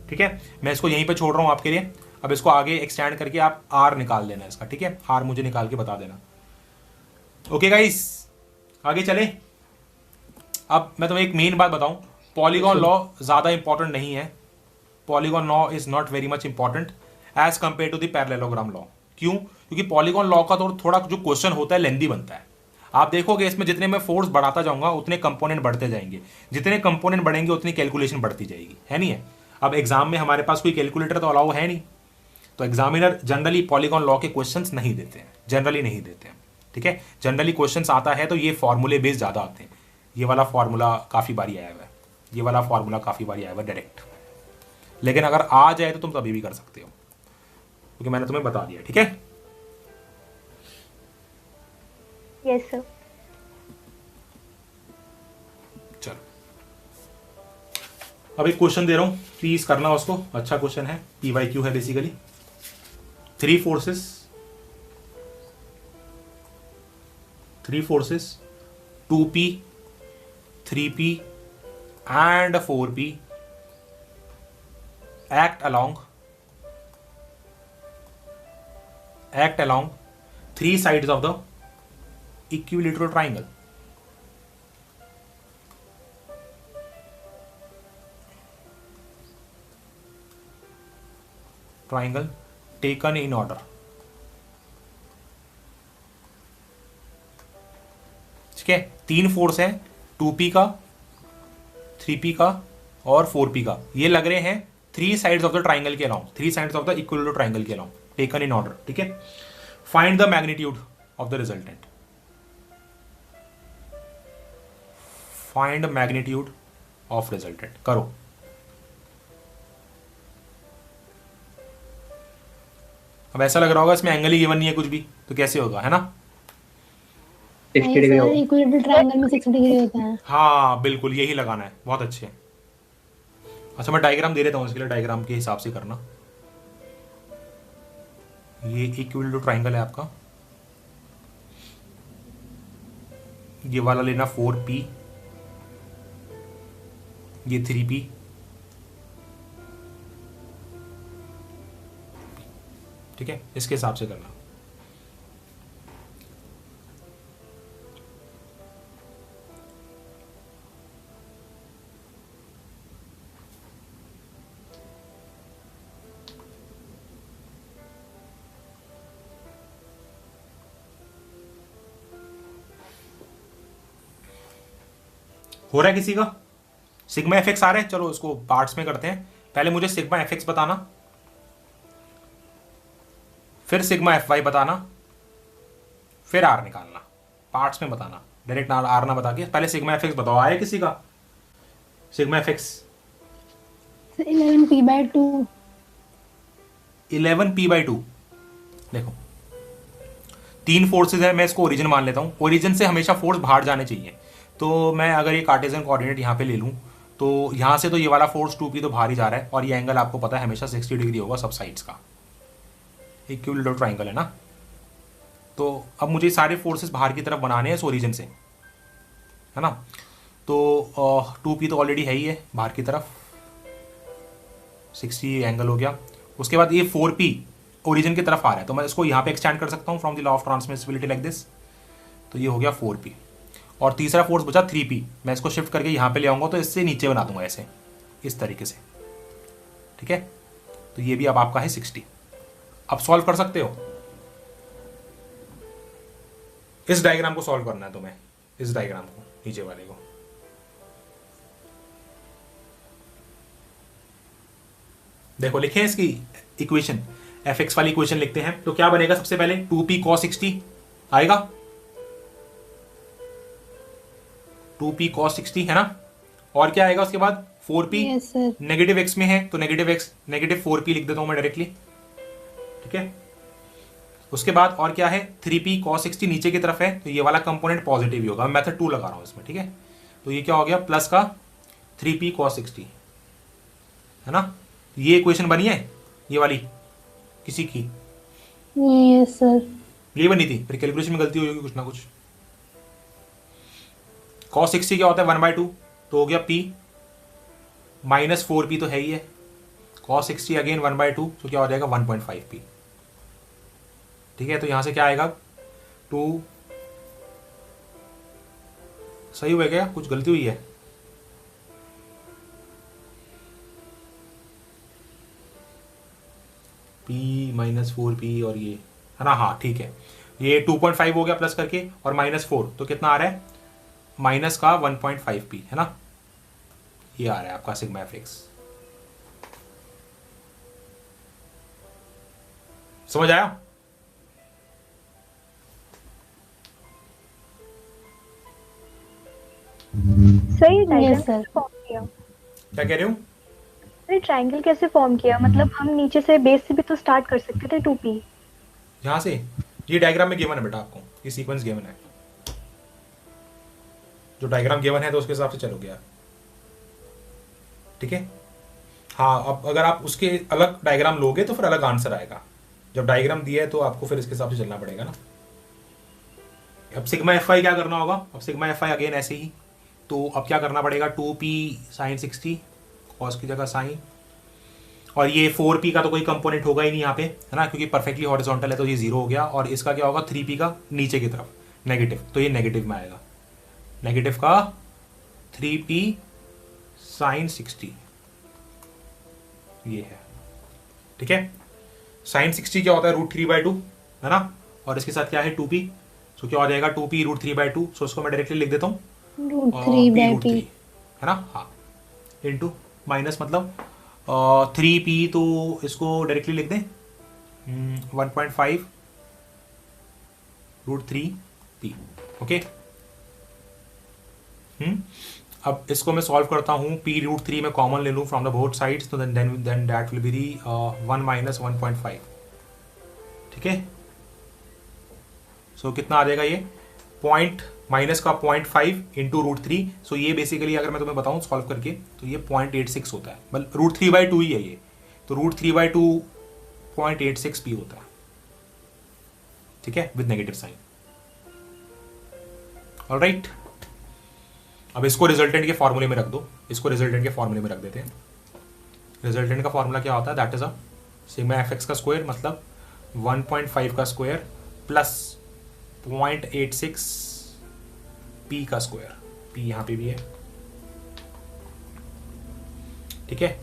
ठीक है, मैं इसको यहीं पे छोड़ रहा हूं आपके लिए। अब इसको आगे एक्सटेंड करके आप r निकाल लेना इसका। ठीक है, r मुझे निकाल के बता देना। ओके गाइस, आगे चले। अब मैं तुम्हें एक मेन बात बताऊं, पॉलीगॉन लॉ ज्यादा इंपॉर्टेंट नहीं है। Polygon law is not very much important as compare to the parallelogram law. क्यों? क्योंकि पॉलीगॉन लॉ का तो थोड़ा जो क्वेश्चन होता है लेंदी बनता है। आप देखोगे इसमें जितने मैं फोर्स बढ़ाता जाऊंगा उतने कंपोनेंट बढ़ते जाएंगे, जितने कंपोनेंट बढ़ेंगे उतनी कैलकुलेशन बढ़ती जाएगी, है नहीं है। अब एग्जाम में हमारे पास कोई कैलकुलेटर तो अलाउ है नहीं, तो एग्जामिनर जनरली पॉलीगॉन लॉ के क्वेश्चंस नहीं देते हैं, जनरली नहीं देते हैं। ठीक है, जनरली क्वेश्चंस आता है तो ये फॉर्मूले बेस्ड ज्यादा आते हैं। ये वाला फॉर्मूला काफी बारी आया हुआ है, ये वाला फॉर्मूला काफी बारी आया हुआ है डायरेक्ट। लेकिन अगर आ जाए तो तुम तभी भी कर सकते हो, क्योंकि मैंने तुम्हें बता दिया। ठीक है, Yes, sir. चलो अब एक क्वेश्चन दे रहा हूं, प्लीज करना उसको। अच्छा क्वेश्चन है, PYQ है basically. 3 forces 2p 3p and 4p act along 3 sides of the equilateral triangle. Triangle taken in order. ठीक है, 3 फोर्स है, 2p का, 3p का और 4p का। ये लग रहे हैं 3 साइड्स ऑफ द ट्राइंगल के along, 3 sides of the equilateral triangle के अलाउंग, टेकन इन ऑर्डर। ठीक है, find the magnitude of the resultant. Find magnitude of resultant करो। अब ऐसा लग रहा होगा इसमें एंगल ही गिवन नहीं है कुछ भी, तो कैसे होगा, है ना। 60 डिग्री होगा। इक्विलेटरल ट्रायंगल में 60 डिग्री होता है। हाँ बिल्कुल, यही लगाना है, बहुत अच्छे। अच्छा मैं डायग्राम दे देता हूँ इसके लिए, डायग्राम के हिसाब से करना। ये इक्विलेटरल ट्राइंगल है आपका, ये वाला लेना 4p, ये 3p, ठीक है, इसके हिसाब से करना। हो रहा है किसी का? सिग्मा एफ एक्स आ रहे हैं, चलो इसको पार्ट्स में करते हैं। पहले मुझे सिग्मा एफ एक्स बताना, फिर सिग्मा एफ वाई बताना, फिर आर निकालना। पार्ट्स में बताना, डायरेक्ट आर ना बता के पहले सिग्मा एफ एक्स बताओ। आया किसी का sigma F x? 11p/2। 11p/2। देखो 3 फोर्सेज है, मैं इसको ओरिजिन मान लेता हूं। ओरिजिन से हमेशा फोर्स बाहर जाने चाहिए, तो मैं अगर ये कार्टेशियन कोऑर्डिनेट यहाँ पे ले लूँ तो यहाँ से तो ये वाला फोर्स 2p तो बाहर ही जा रहा है, और ये एंगल आपको पता है हमेशा 60 डिग्री होगा सब साइड्स का। इक्विलेटरल ट्राइंगल है ना। तो अब मुझे सारे फोर्सेस बाहर की तरफ बनाने हैं इस ओरिजिन से, है ना। तो 2p तो ऑलरेडी है ही है बाहर की तरफ, 60 एंगल हो गया। उसके बाद ये 4p ओरिजिन की तरफ आ रहा है, तो मैं इसको यहाँ पे एक्सटेंड कर सकता हूँ from the law of transmissibility like this. तो ये हो गया 4p, और तीसरा फोर्स बचा 3p। मैं इसको शिफ्ट करके यहाँ पे ले आऊँगा तो इससे नीचे बना दूंगा ऐसे, इस तरीके से, ठीक है। तो ये भी अब आपका है 60। अब सॉल्व कर सकते हो। इस डायग्राम को सॉल्व करना है तुम्हें, इस डायग्राम को, नीचे वाले को। देखो लिखे हैं इसकी इक्वेशन, एफ एक्स वाली इक्वेशन लिखते हैं। तो क्या बनेगा सबसे पहले? 2p cos 60 आएगा, 2p cos 60 है ना। और क्या आएगा उसके बाद? 4p। Yes sir. Negative x में है तो नेगेटिव एक्स, नेगेटिव 4p लिख देता हूं मैं डायरेक्टली, ठीक है। उसके बाद और क्या है? 3p cos 60 नीचे की तरफ है, तो ये वाला कंपोनेंट पॉजिटिव ही होगा। मेथड 2 लगा रहा हूं इसमें, ठीक है। तो ये क्या हो गया? प्लस का 3p cos 60, है ना? ये इक्वेशन बनी है ये वाली किसी की? Yes sir. ये बनी थी, फिर कैलकुलेशन में गलती हुई होगी कुछ ना कुछ। cos 60 क्या होता है 1/2, तो हो गया p माइनस 4p तो है ही है। cos 60 अगेन 1/2, तो क्या हो जाएगा 1.5p। ठीक है, तो यहां से क्या आएगा 2, सही हुआ क्या, कुछ गलती हुई है? p माइनस 4p और ये है ना, हाँ ठीक है, ये 2.5 हो गया प्लस करके और -4, तो कितना आ रहा है माइनस का 1.5p, है ना? ये आ रहा है आपका सिग्मा fx। समझ आया? सही Yes, डायग्राम sir. कैसे फॉर्म किया? क्या कह रहे हो? अरे ट्रायंगल कैसे फॉर्म किया? मतलब हम नीचे से बेस से भी तो स्टार्ट कर सकते थे 2p। यहां से ये डायग्राम में गिवन है बेटा, आपको ये सीक्वेंस गिवन है, जो डायग्राम गिवन है तो उसके हिसाब से चलोगे आप। ठीक है, हाँ, अब अगर आप उसके अलग डायग्राम लोगे तो फिर अलग आंसर आएगा। जब डायग्राम दिया है तो आपको फिर इसके हिसाब से चलना पड़ेगा ना। अब सिग्मा एफ आई क्या करना होगा? अब सिग्मा एफ आई अगेन ऐसे ही, तो अब क्या करना पड़ेगा 2p साइन 60 कॉस की जगह साइन, और ये 4p का तो कोई कंपोनेंट होगा ही नहीं यहाँ पे, है ना, क्योंकि परफेक्टली हॉरिजॉन्टल है तो ये 0 हो गया। और इसका क्या होगा 3p का नीचे की तरफ नेगेटिव, तो ये नेगेटिव में आएगा, नेगेटिव का 3p साइन 60, ये है। ठीक है, साइन 60 क्या होता है √3/2, है ना, और इसके साथ क्या है 2p, सो क्या हो जाएगा 2p √3/2, सो इसको मैं डायरेक्टली लिख देता हूँ √3/p, है ना, हाँ, इंटू माइनस मतलब 3p, तो इसको डायरेक्टली लिख दें 1.5 √3p। ओके, अब इसको मैं सॉल्व करता हूँ, p √3 में कॉमन ले लूँ फ्रॉम द बोथ साइड्स, तो then that will be the 1 minus 1.5। ठीक है, सो कितना आ जाएगा ये पॉइंट माइनस का 0.5 इंटू √3, सो ये बेसिकली अगर मैं तुम्हें बताऊं सॉल्व करके तो ये 0.86 होता है, मतलब √3/2 ही है ये, तो √3/2 0.86p होता है। ठीक है, विद नेगेटिव साइन। ऑलराइट, अब इसको रिजल्टेंट के फॉर्मूले में रख दो, इसको रिजल्टेंट के फॉर्मूले में रख देते हैं। रिजल्टेंट का फॉर्मूला क्या होता है? That is a sigma F X का स्क्वायर, मतलब 1.5 का स्क्वायर प्लस 0.86 p का स्क्वायर, p यहाँ पे भी है। ठीक है,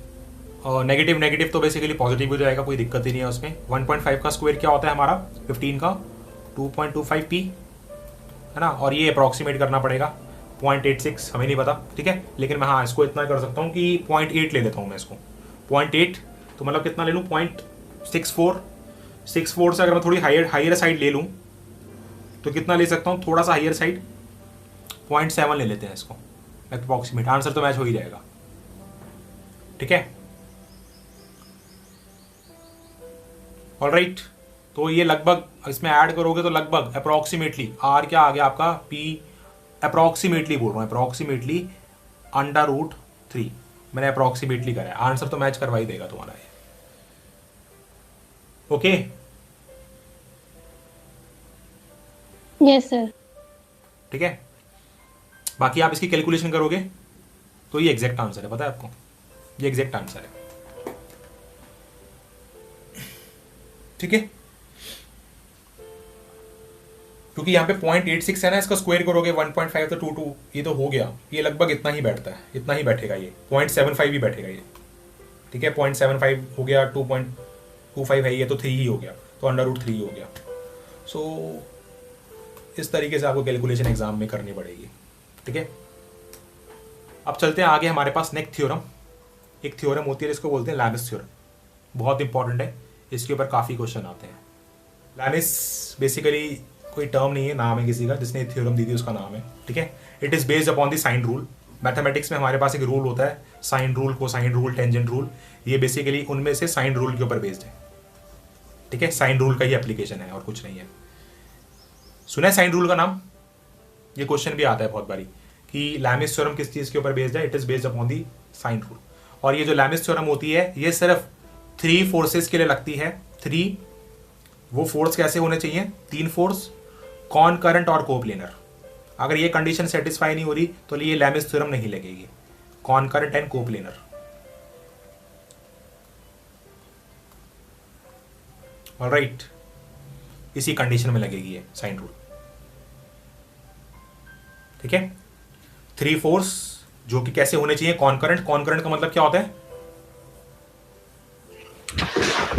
और नेगेटिव नेगेटिव तो बेसिकली पॉजिटिव हो जाएगा, कोई दिक्कत ही नहीं है उसमें। 1.5 का स्क्वायर क्या होता है हमारा 15 का 2.25p, है ना, और ये अप्रॉक्सीमेट करना पड़ेगा 0.86, हमें नहीं पता। ठीक है, लेकिन मैं हाँ इसको इतना कर सकता हूँ कि 0.8 ले लेता हूँ मैं इसको, 0.8 तो मतलब कितना ले लूँ 0.64 से अगर मैं थोड़ी हायर साइड ले लूँ तो कितना ले सकता हूँ, थोड़ा सा हायर साइड 0.7 ले लेते हैं इसको, अप्रॉक्सीमेट, आंसर तो मैच हो ही जाएगा। ठीक है, ऑलराइट, तो ये लगभग इसमें ऐड करोगे तो लगभग अप्रॉक्सीमेटली आर क्या आ गया आपका p, अप्रॉक्सीमेटली बोल रहा हूँ, अप्रॉक्सीमेटली √3, मैंने अप्रॉक्सीमेटली करा है, आंसर तो मैच करवा ही देगा तुम्हारा ये। Okay, yes sir. ठीक है, बाकी आप इसकी कैलकुलेशन करोगे तो ये एग्जैक्ट आंसर है, पता है आपको, ये एग्जैक्ट आंसर है। ठीक है, क्योंकि यहाँ पे 0.86 है ना, इसका स्क्वायर करोगे 1.5 तो 22, ये तो हो गया, ये लगभग इतना ही बैठता है, इतना ही बैठेगा, ये 0.75 ही बैठेगा ये। ठीक है, 0.75 हो गया, 2.25 है ये, तो 3 ही हो गया, तो √3 हो गया। सो इस तरीके से आपको कैलकुलेशन एग्जाम में करनी पड़ेगी। ठीक है, अब चलते हैं आगे, हमारे पास नेक्स्ट थ्योरम, एक थ्योरम होती है जिसको बोलते हैं लैमिस थ्योरम, बहुत इंपॉर्टेंट है, इसके ऊपर काफ़ी क्वेश्चन आते हैं। लैमिस बेसिकली कोई टर्म नहीं है, नाम है किसी का, जिसने थ्योरम दी थी उसका नाम है। ठीक है, it is based upon the sine rule. Mathematics में हमारे पास एक रूल होता है, sine rule, cosine rule, tangent rule, ये बेसिकली उनमें से साइन रूल के ऊपर बेस्ड है। ठीक है, साइन रूल का ही एप्लीकेशन है और कुछ नहीं है। सुना है साइन रूल का नाम? ये क्वेश्चन भी आता है बहुत बारी कि लैमिस थ्योरम किस चीज़ के ऊपर बेस्ड है, it is based upon the sine rule. और ये जो लैमिस थ्योरम होती है ये सिर्फ 3 फोर्सेस के लिए लगती है। 3 वो फोर्स कैसे होने चाहिए? 3 फोर्स, कॉन करंट और कोप्लेनर। अगर ये कंडीशन सेटिस्फाई नहीं हो रही तो ये लैमिस थ्योरम नहीं लगेगी, concurrent and coplanar. Alright, इसी कंडीशन में लगेगी ये साइन रूल। ठीक है, 3 फोर्स जो कि कैसे होने चाहिए? कॉन्करेंट। कॉन्करेंट का मतलब क्या होता है?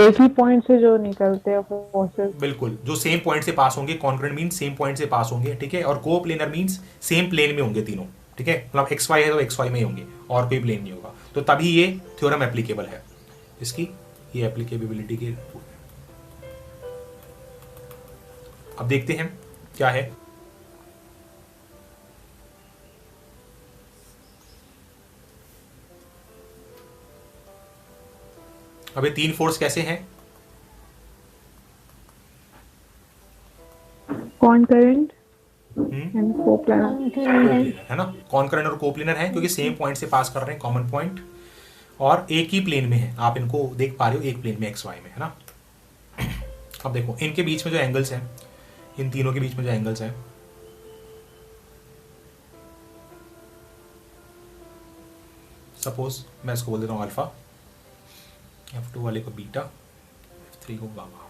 एक ही पॉइंट से जो निकलते हैं फोर्सेस। बिल्कुल, जो सेम पॉइंट से पास होंगे। कॉन्करेंट मीन सेम पॉइंट से पास होंगे। ठीक है, और को प्लेनर मीन्स सेम प्लेन में होंगे तीनों। ठीक है, मतलब एक्स वाई है तो एक्स वाई में ही होंगे और कोई प्लेन नहीं होगा, तो तभी ये थ्योरम एप्लीकेबल है। इसकी ये एप्लीकेबिलिटी की। अब देखते हैं क्या है। अबे 3 फोर्स कैसे हैं? Concurrent and coplanar. कोप्लेनर है ना, कॉन्करेंट और कोप्लेनर है क्योंकि सेम पॉइंट से पास कर रहे हैं, कॉमन पॉइंट, और एक ही प्लेन में है। आप इनको देख पा रहे हो, एक प्लेन में एक्स वाई में, है ना। अब देखो इनके बीच में जो एंगल्स हैं, इन तीनों के बीच में जो एंगल्स हैं, सपोज मैं इसको बोल देता हूँ अल्फा, F2 वाले को बीटा, F3 को गामा।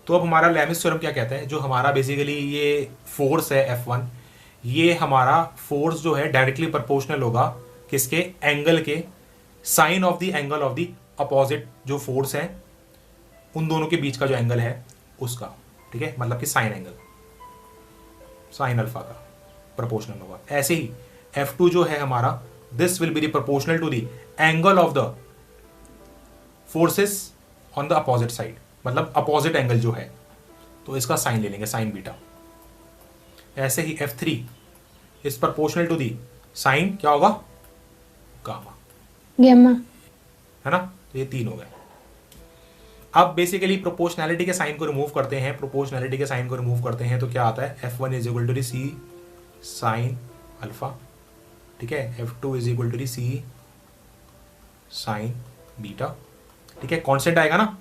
तो अब हमारा लैमिस थ्योरम क्या कहता है? जो हमारा बेसिकली ये फोर्स है F1, ये हमारा फोर्स जो है डायरेक्टली प्रोपोर्शनल होगा किसके? एंगल के, sine of the angle of the opposite जो फोर्स है उन दोनों के बीच का जो एंगल है उसका। ठीक है, मतलब कि साइन एंगल, साइन अल्फा का प्रोपोर्शनल होगा। ऐसे ही F2 जो है हमारा, this will be proportional to the angle of the forces on the opposite side, मतलब अपोजिट एंगल जो है, तो इसका साइन ले लेंगे, साइन बीटा। ऐसे ही F3 is proportional to the sine क्या होगा? गामा, गामा, है ना। तो ये 3 हो गए। अब बेसिकली प्रोपोर्शनैलिटी के साइन को रिमूव करते हैं। प्रोपोर्शनैलिटी के साइन को रिमूव करते हैं तो क्या आता है? F1 is equal to the C sine alpha. ठीक है, F2 is equal to the C sine beta. ठीक है, कांस्टेंट आएगा ना।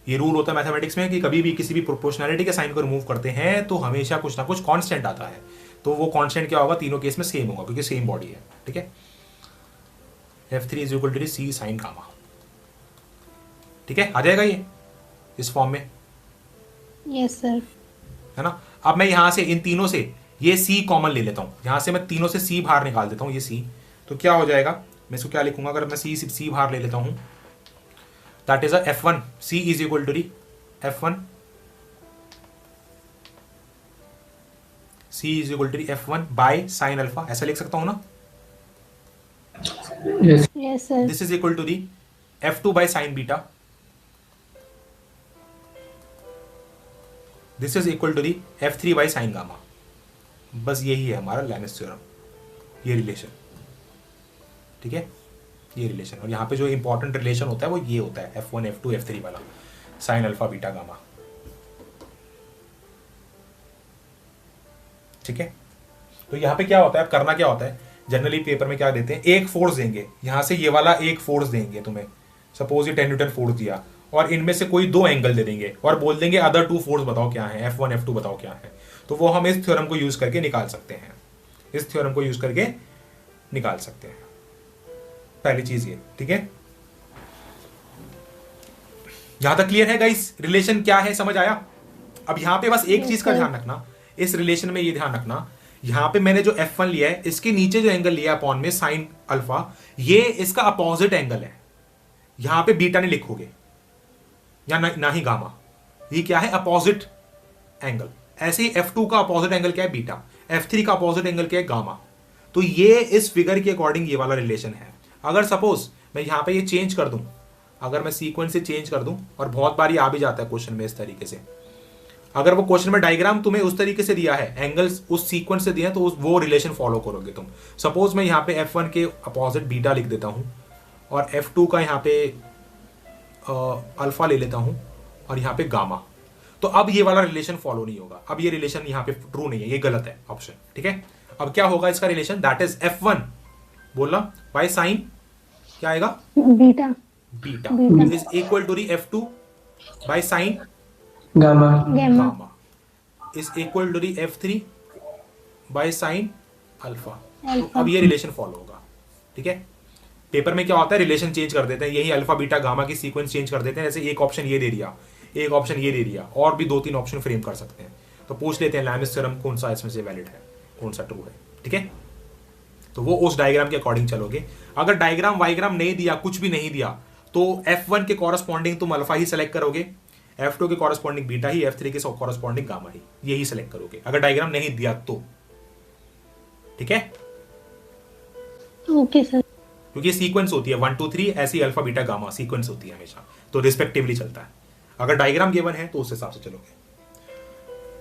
ये रूल होता है मैथमेटिक्स में कि कभी भी किसी भी प्रोपोर्शनैलिटी के साइन को रिमूव करते हैं तो हमेशा कुछ ना कुछ कांस्टेंट आता है। तो वो कांस्टेंट क्या होगा? तीनों केस में सेम होगा क्योंकि सेम बॉडी है। ठीक है, F3 is equal to C sine gamma. ठीक है, आ जाएगा ये इस फॉर्म में, यस सर। है ना। अब मैं यहां से इन तीनों से ये C कॉमन ले लेता हूं, यहां से मैं तीनों से C बाहर निकाल देता हूं, ये C। तो क्या हो जाएगा? मैं इसको क्या लिखूंगा? अगर मैं C बाहर ले लेता हूं, that is F1 C is equal to the F1 C is equal to the F1 by sine alpha, ऐसा लिख सकता हूं ना। Yes. Yes sir. This is equal to the F2 by sine beta, this is equal to the F3 by sine gamma. बस यही है हमारा लैमिस थ्योरम, ये रिलेशन। ठीक है, ये रिलेशन। और यहाँ पे जो इंपॉर्टेंट रिलेशन होता है वो ये होता है F1 F2 F3 वाला, साइन अल्फा बीटा गामा। ठीक है, तो यहाँ पे क्या होता है, करना क्या होता है, जनरली पेपर में क्या देते हैं? एक फोर्स देंगे, यहाँ से ये वाला एक फोर्स देंगे तुम्हें, सपोज ये 10 न्यूटन फोर्स दिया, और इनमें से कोई 2 एंगल दे देंगे और बोल देंगे अदर 2 फोर्स बताओ क्या है, F1 F2 बताओ क्या है। तो वो हम इस थ्योरम को यूज करके निकाल सकते हैं, इस थ्योरम को यूज करके निकाल सकते हैं। पहली चीज ये। ठीक है, यहां तक क्लियर है गाइस? रिलेशन क्या है, समझ आया? अब यहां पे बस एक चीज का ध्यान रखना, इस रिलेशन में ये ध्यान रखना, यहां पे मैंने जो F1 लिया है इसके नीचे जो एंगल लिया अपॉन में साइन अल्फा, ये इसका अपोजिट एंगल है। यहां पे बीटा नहीं लिखोगे या ना ही गामा, ये क्या है? Opposite angle. ऐसे ही F2 का अपोजिट एंगल क्या है? बीटा। F3 का अपोजिट एंगल क्या है? गामा। तो ये इस फिगर के अकॉर्डिंग ये वाला रिलेशन है। अगर सपोज मैं यहां पे ये चेंज कर दूं, अगर मैं सीक्वेंस से चेंज कर दूं, और बहुत बार ये आ भी जाता है क्वेश्चन में इस तरीके से, अगर वो क्वेश्चन में डायग्राम तुम्हें उस तरीके से दिया है, एंगल्स उस सीक्वेंस से दिए हैं, तो वो रिलेशन फॉलो करोगे तुम। सपोज मैं यहाँ पे F1 के अपोजिट बीटा लिख देता हूँ और F2 का यहाँ पे अल्फा ले लेता हूँ और यहाँ पे गामा, तो अब ये वाला रिलेशन फॉलो नहीं होगा। अब ये रिलेशन यहाँ पे ट्रू नहीं है, ये गलत है ऑप्शन। ठीक है, अब क्या होगा इसका रिलेशन? दैट इज F1 बोलना बाय साइन क्या आएगा? Beta beta beta is equal to the F2 by sine gamma gamma gamma is equal to the F3 by sine alpha. तो अल्फा। अब ये रिलेशन फॉलो होगा, ठीक है। पेपर में क्या होता है, रिलेशन चेंज कर देते हैं, यही अल्फा बीटा गामा की सीक्वेंस चेंज कर देते हैं। जैसे एक ऑप्शन ये दे दिया, एक ऑप्शन ये दे दिया, और भी 2-3 ऑप्शन फ्रेम कर सकते हैं। तो पूछ लेते हैं लैमिस थ्योरम कौन सा इसमें से वैलिड है, कौन सा ट्रू है, ठीक है। तो वो उस डायग्राम के अकॉर्डिंग चलोगे। अगर डायग्राम वाइग्राम नहीं दिया, कुछ भी नहीं दिया, तो F1 के कॉरस्पॉन्डिंग तुम अल्फा ही सेलेक्ट करोगे, F2 के कॉरस्पॉन्डिंग बीटा ही, F3 के कॉरस्पॉन्डिंग गामा ही, यही सेलेक्ट करोगे अगर डायग्राम नहीं दिया तो, ठीक है। Okay sir. क्योंकि सीक्वेंस होती है 1 2 3, ऐसी अल्फा बीटा गामा सीक्वेंस होती है हमेशा, तो रिस्पेक्टिवली चलता है। अगर डायग्राम गिवन है तो उस हिसाब से चलोगे।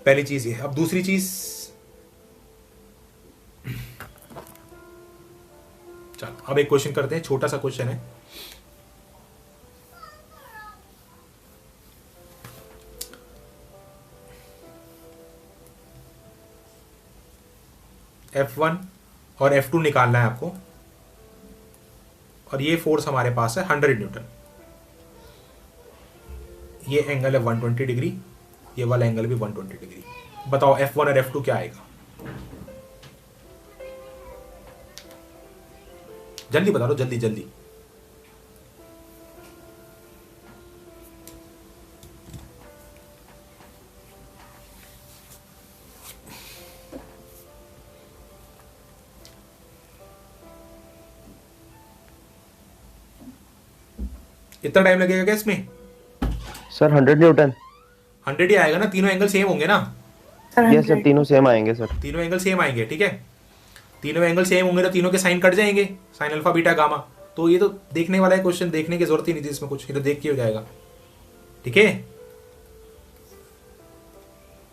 पहली चीज ये। अब दूसरी चीज, चल अब एक क्वेश्चन करते हैं, छोटा सा क्वेश्चन है। F1 और F2 निकालना है आपको, और ये फोर्स हमारे पास है 100 न्यूटन। ये एंगल है 120 डिग्री, ये वाला एंगल भी 120 डिग्री। बताओ F1 और F2 क्या आएगा? जल्दी बता दो, जल्दी जल्दी। इतना टाइम लगेगा क्या इसमें? Sir 100 Newton. 100 ही आएगा ना, तीनों एंगल सेम होंगे ना, यस सर, तीनों सेम आएंगे सर। तीनों एंगल सेम आएंगे, ठीक है। तीनों एंगल सेम होंगे तो तीनों के साइन कट जाएंगे, साइन अल्फा बीटा गामा। तो ये तो देखने वाला है क्वेश्चन, देखने की जरूरत ही नहीं थी इसमें कुछ, ये तो देख के हो जाएगा, ठीक है।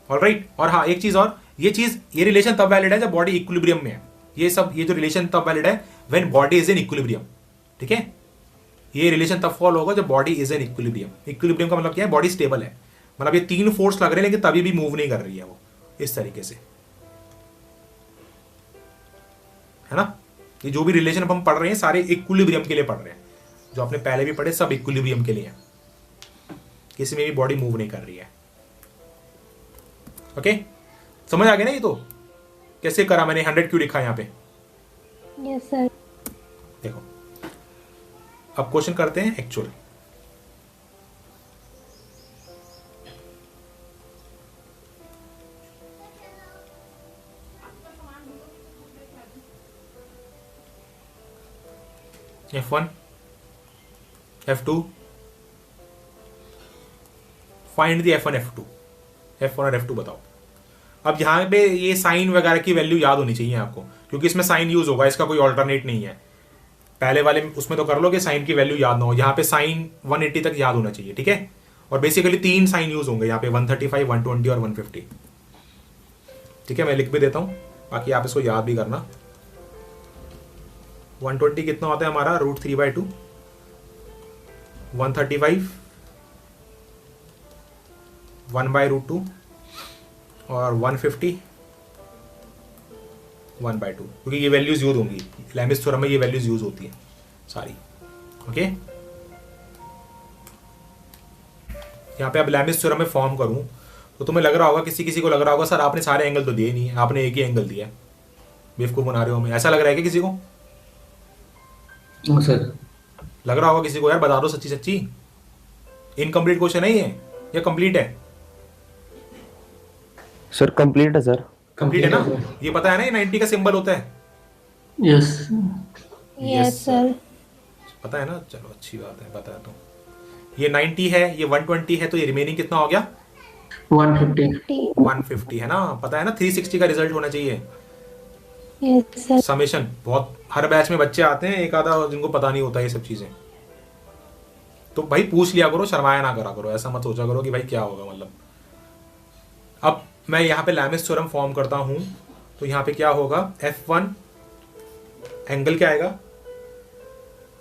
ऑलराइट। और हाँ एक चीज और, ये रिलेशन तब वैलिड है जब बॉडी इक्विलिब्रियम में है। ये जो रिलेशन तब वैलिड है when body is in equilibrium, ठीक है। ये रिलेशन तब फॉलो होगा जब body is in equilibrium. Equilibrium का मतलब क्या है? बॉडी स्टेबल है, मतलब ये तीन फोर्स लग रहे हैं लेकिन तभी भी मूव नहीं कर रही है वो, इस तरीके से, है ना। ये जो भी रिलेशन हम पढ़ रहे हैं सारे इक्विलिब्रियम के लिए पढ़ रहे हैं, जो आपने पहले भी पढ़े सब इक्विलिब्रियम के लिए हैं, किसी में भी बॉडी मूव नहीं कर रही है। ओके, समझ आ गया ना? ये तो कैसे करा मैंने, 100 क्यों लिखा यहां पे, यस सर। देखो अब क्वेश्चन करते हैं actual. F1 F2 find the F1 F2। F1 और F2 बताओ। अब यहां पे ये साइन वगैरह की वैल्यू याद होनी चाहिए आपको, क्योंकि इसमें साइन यूज होगा, इसका कोई ऑल्टरनेट नहीं है। पहले वाले उसमें तो कर लो कि साइन की वैल्यू याद ना हो, यहाँ पे साइन 180 तक याद होना चाहिए, ठीक है। और बेसिकली 3 साइन यूज होंगे यहाँ पे, 135, 120 और 150, ठीक है। मैं लिख भी देता हूँ, बाकी आप इसको याद भी करना। 120 कितना होता है हमारा, √3/2। 135 1/√2 और 150 1/2, क्योंकि ये वैल्यूज यूज होंगी लैमिस थ्योरम में, ये वैल्यूज यूज होती है सारी, ओके। यहाँ पे अब लैमिस थ्योरम में फॉर्म करूं तो तुम्हें लग रहा होगा, किसी को लग रहा होगा सर आपने सारे एंगल तो दिए नहीं है, आपने एक ही एंगल दिया है, बेवकूफ बना रहे हो हमें, ऐसा लग रहा है कि किसी को? सर लग रहा होगा किसी को, यार बता दो सच्ची सच्ची। इनकम्प्लीट क्वेश्चन है ये या कंप्लीट है? सर कंप्लीट है सर। कंप्लीट है ना? ये पता है ना ये 90 का सिंबल होता है? Yes yes sir. पता है ना, चलो अच्छी बात है, बता दो। ये 90 है, ये 120 है, तो ये रिमेनिंग कितना हो गया? 150 150 है ना, पता है ना। 360 का रिजल्ट होना चाहिए, यस सर। समेशन। बहुत हर बैच में बच्चे आते हैं, एक आधा जिनको पता नहीं होता ये सब चीजें, तो भाई पूछ लिया करो, शर्माया ना करा करो, ऐसा मत सोचा करो कि भाई क्या होगा मतलब। अब मैं यहाँ पे लैमिस थ्योरम फॉर्म करता हूं, तो यहाँ पे क्या होगा, F1 एंगल क्या आएगा,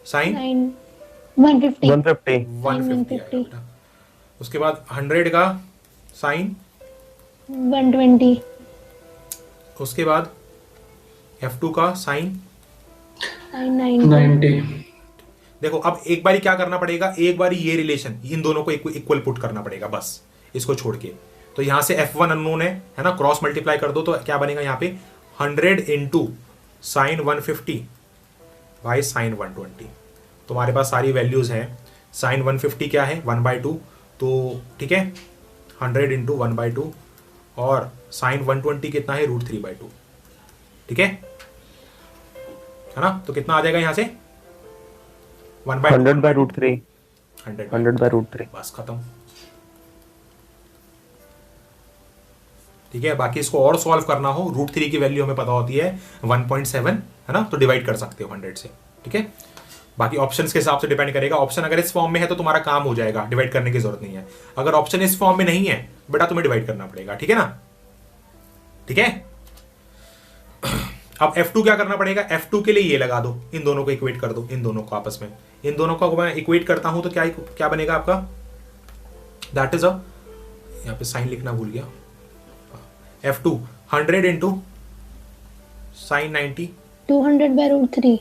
साइन 150 150 150 आएगा बेटा। उसके बाद 100 का साइन 120 उसके बाद F2 का साइन 90 90 देखो अब एक बारी क्या करना पड़ेगा, एक बारी ये रिलेशन इन दोनों को इक्वल पुट करना पड़ेगा बस, इसको छोड़ के। तो यहां से F1 अननोन है ना, क्रॉस मल्टीप्लाई कर दो तो क्या बनेगा यहाँ पे 100 इंटू साइन 150 बाई साइन 120। तुम्हारे पास सारी वैल्यूज हैं। साइन 150 क्या है 1/2, तो ठीक है 100 इंटू 1/2 और साइन 120 कितना है √3/2, ठीक है ना। तो कितना आ जाएगा यहां से 100 by √3, 100 by √3। बस खत्म, ठीक है। बाकी इसको और सॉल्व करना हो, √3 की वैल्यू हमें पता होती है 1.7 है ना, तो डिवाइड कर सकते हो 100 से, ठीक है। बाकी ऑप्शंस के हिसाब से डिपेंड करेगा। ऑप्शन अगर इस फॉर्म में है तो तुम्हारा काम हो जाएगा, डिवाइड करने की जरूरत नहीं है। अगर ऑप्शन इस फॉर्म में नहीं है बेटा तुम्हें डिवाइड करना पड़ेगा, ठीक है ना, ठीक है। अब F2 क्या करना पड़ेगा, F2 के लिए ये लगा दो, इन दोनों को इक्वेट कर दो, इन दोनों को आपस में, इन दोनों को मैं इक्वेट करता हूं तो क्या क्या बनेगा आपका, दैट इज यहां पे साइन लिखना भूल गया, F2 100 into sine 90 200 by √3,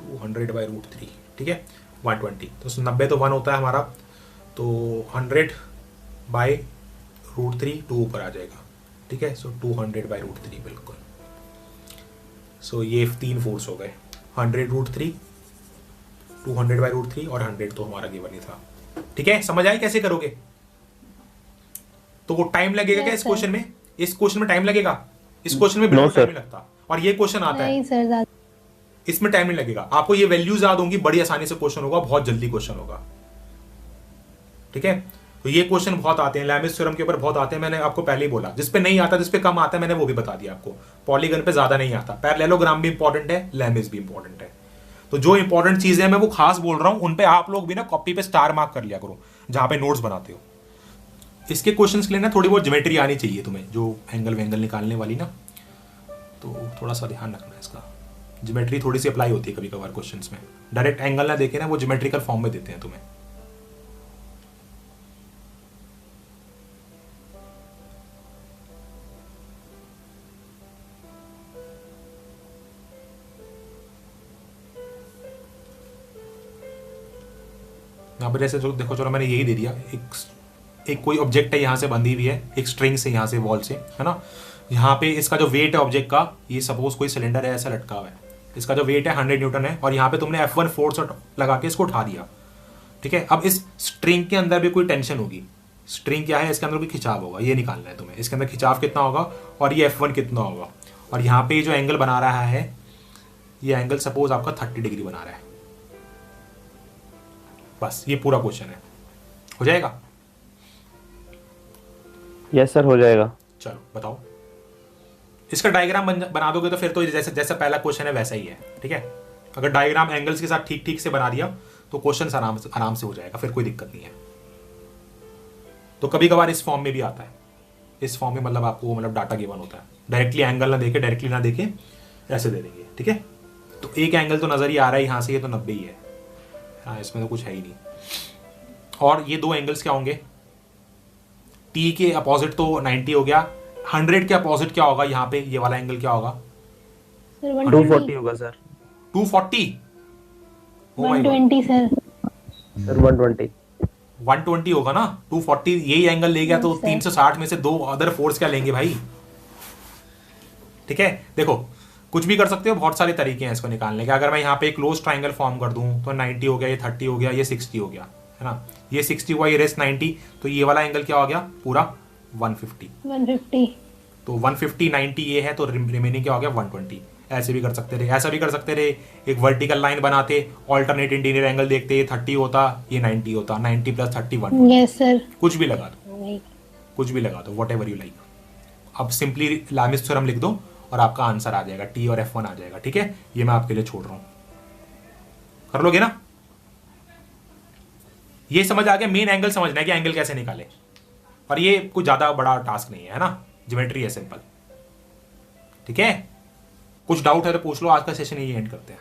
200 by √3, ठीक है 120। तो 90 तो 1 होता है हमारा, तो 100 बाई √3 2 ऊपर आ जाएगा, ठीक है। सो 200 बाई √3 बिल्कुल। सो ये 3 फोर्स हो गए, 100 √3, 200 बाई √3 और 100 तो हमारा गिवन ही था, ठीक है। समझ आई कैसे करोगे। तो वो टाइम लगेगा क्या इस क्वेश्चन में, इस क्वेश्चन में टाइम लगेगा, इस क्वेश्चन में बिल्कुल टाइम नहीं लगता। और ये क्वेश्चन आता है नहीं सर, इसमें टाइम नहीं लगेगा, आपको ये वैल्यूज याद होंगी, बड़ी आसानी से क्वेश्चन होगा, बहुत जल्दी क्वेश्चन होगा, ठीक है। तो ये क्वेश्चन बहुत आते हैं, लैमिस थ्योरम के ऊपर बहुत आते हैं, मैंने आपको पहले ही बोला। जिस पे नहीं आता, जिस पे कम आता है मैंने वो भी बता दिया आपको। पॉलीगन पे ज्यादा नहीं आता, पैरेललोग्राम भी इंपॉर्टेंट है, लैमिस भी इंपॉर्टेंट है। तो जो इंपॉर्टेंट चीजें हैं मैं वो खास बोल रहा हूं, उन पे आप लोग भी ना कॉपी पे स्टार मार्क कर लिया करो जहां पे नोट्स बनाते हो। इसके क्वेश्चंस के लिए ना थोड़ी बहुत ज्योमेट्री आनी चाहिए तुम्हें, जो एंगल वेंगल निकालने वाली ना, तो थोड़ा सा ध्यान रखना है इसका। ज्योमेट्री थोड़ी सी अप्लाई होती है कभी कभार क्वेश्चंस में, डायरेक्ट एंगल ना देखे ना, वो ज्योमेट्रिकल फॉर्म में देते हैं तुम्हें। यहाँ पर जैसे जो देखो, चलो मैंने यही दे दिया, एक कोई ऑब्जेक्ट है यहाँ से बंधी हुई है एक स्ट्रिंग से, यहाँ से वॉल से, है ना। यहाँ पे इसका जो वेट है ऑब्जेक्ट का, ये सपोज कोई सिलेंडर है ऐसा लटका हुआ है, इसका जो वेट है 100 न्यूटन है, और यहाँ पे तुमने F1 फोर्स लगा के इसको उठा दिया, ठीक है। अब इस स्ट्रिंग के अंदर भी कोई टेंशन होगी, स्ट्रिंग क्या है, इसके अंदर कोई खिंचाव होगा, ये निकालना है तुम्हें, इसके अंदर खिंचाव कितना होगा और ये F1 कितना होगा। और यहाँ पे जो एंगल बना रहा है, ये एंगल सपोज आपका 30 डिग्री बना रहा है। बस ये पूरा क्वेश्चन है, हो जाएगा। यस सर, हो जाएगा। चलो बताओ, इसका डायग्राम बना दोगे तो फिर तो जैसे जैसा पहला क्वेश्चन है वैसा ही है, ठीक है। अगर डायग्राम एंगल्स के साथ ठीक ठीक से बना दिया तो क्वेश्चन आराम से हो जाएगा, फिर कोई दिक्कत नहीं है। तो कभी कभार इस फॉर्म में भी आता है, इस फॉर्म में मतलब आपको मतलब डाटा गिवन होता है, डायरेक्टली एंगल ना देखे, डायरेक्टली ना देखे, ऐसे दे देंगे, ठीक है। तो एक एंगल तो नजर ही आ रहा है यहाँ से, ये तो 90 ही है, हाँ इसमें तो कुछ है ही नहीं। और ये दो एंगल्स क्या होंगे, T के अपोजिट तो 90 हो गया, 100 के अपोजिट क्या होगा यहाँ पे, ये वाला एंगल क्या होगा, सर 240 होगा सर। 240, 120 सर, सर 120 120 होगा ना, 240 यही एंगल ले गया तो सर। 360 में से दो अदर फोर्स क्या लेंगे भाई, ठीक है। देखो कुछ भी कर सकते हो, बहुत सारे तरीके हैं इसको निकालने के। अगर मैं यहाँ पे एक क्लोज ट्राइंगल फॉर्म कर दूं तो 90 हो गया, ये 30 हो गया, ये 60 हो गया, है ना, ये 60 हुआ, ये रेस्ट 90, तो ये वाला एंगल क्या हो गया पूरा 150। तो 150 90 ये है, तो रिमेनिंग क्या हो गया 120। ऐसे भी कर सकते रहे, ऐसा भी कर सकते रहे, एक वर्टिकल लाइन बनाते, ऑल्टरनेट इंटीरियर एंगल देखते, ये 30 होता, ये 90 होता, 90 + 30 120। यस सर, कुछ भी लगा दो, कुछ भी लगा दो, वॉट एवर यू लाइक। अब सिंपली लैमिस थ्योरम लिख दो और आपका आंसर आ जाएगा, T और F1 आ जाएगा, ठीक है। ये मैं आपके लिए छोड़ रहा हूं, कर लोगे ना। ये समझ आ गया, मेन एंगल समझना है कि एंगल कैसे निकाले, और ये कुछ ज्यादा बड़ा टास्क नहीं है ना, ज्योमेट्री है सिंपल, ठीक है। कुछ डाउट है तो पूछ लो, आज का सेशन यही एंड करते हैं।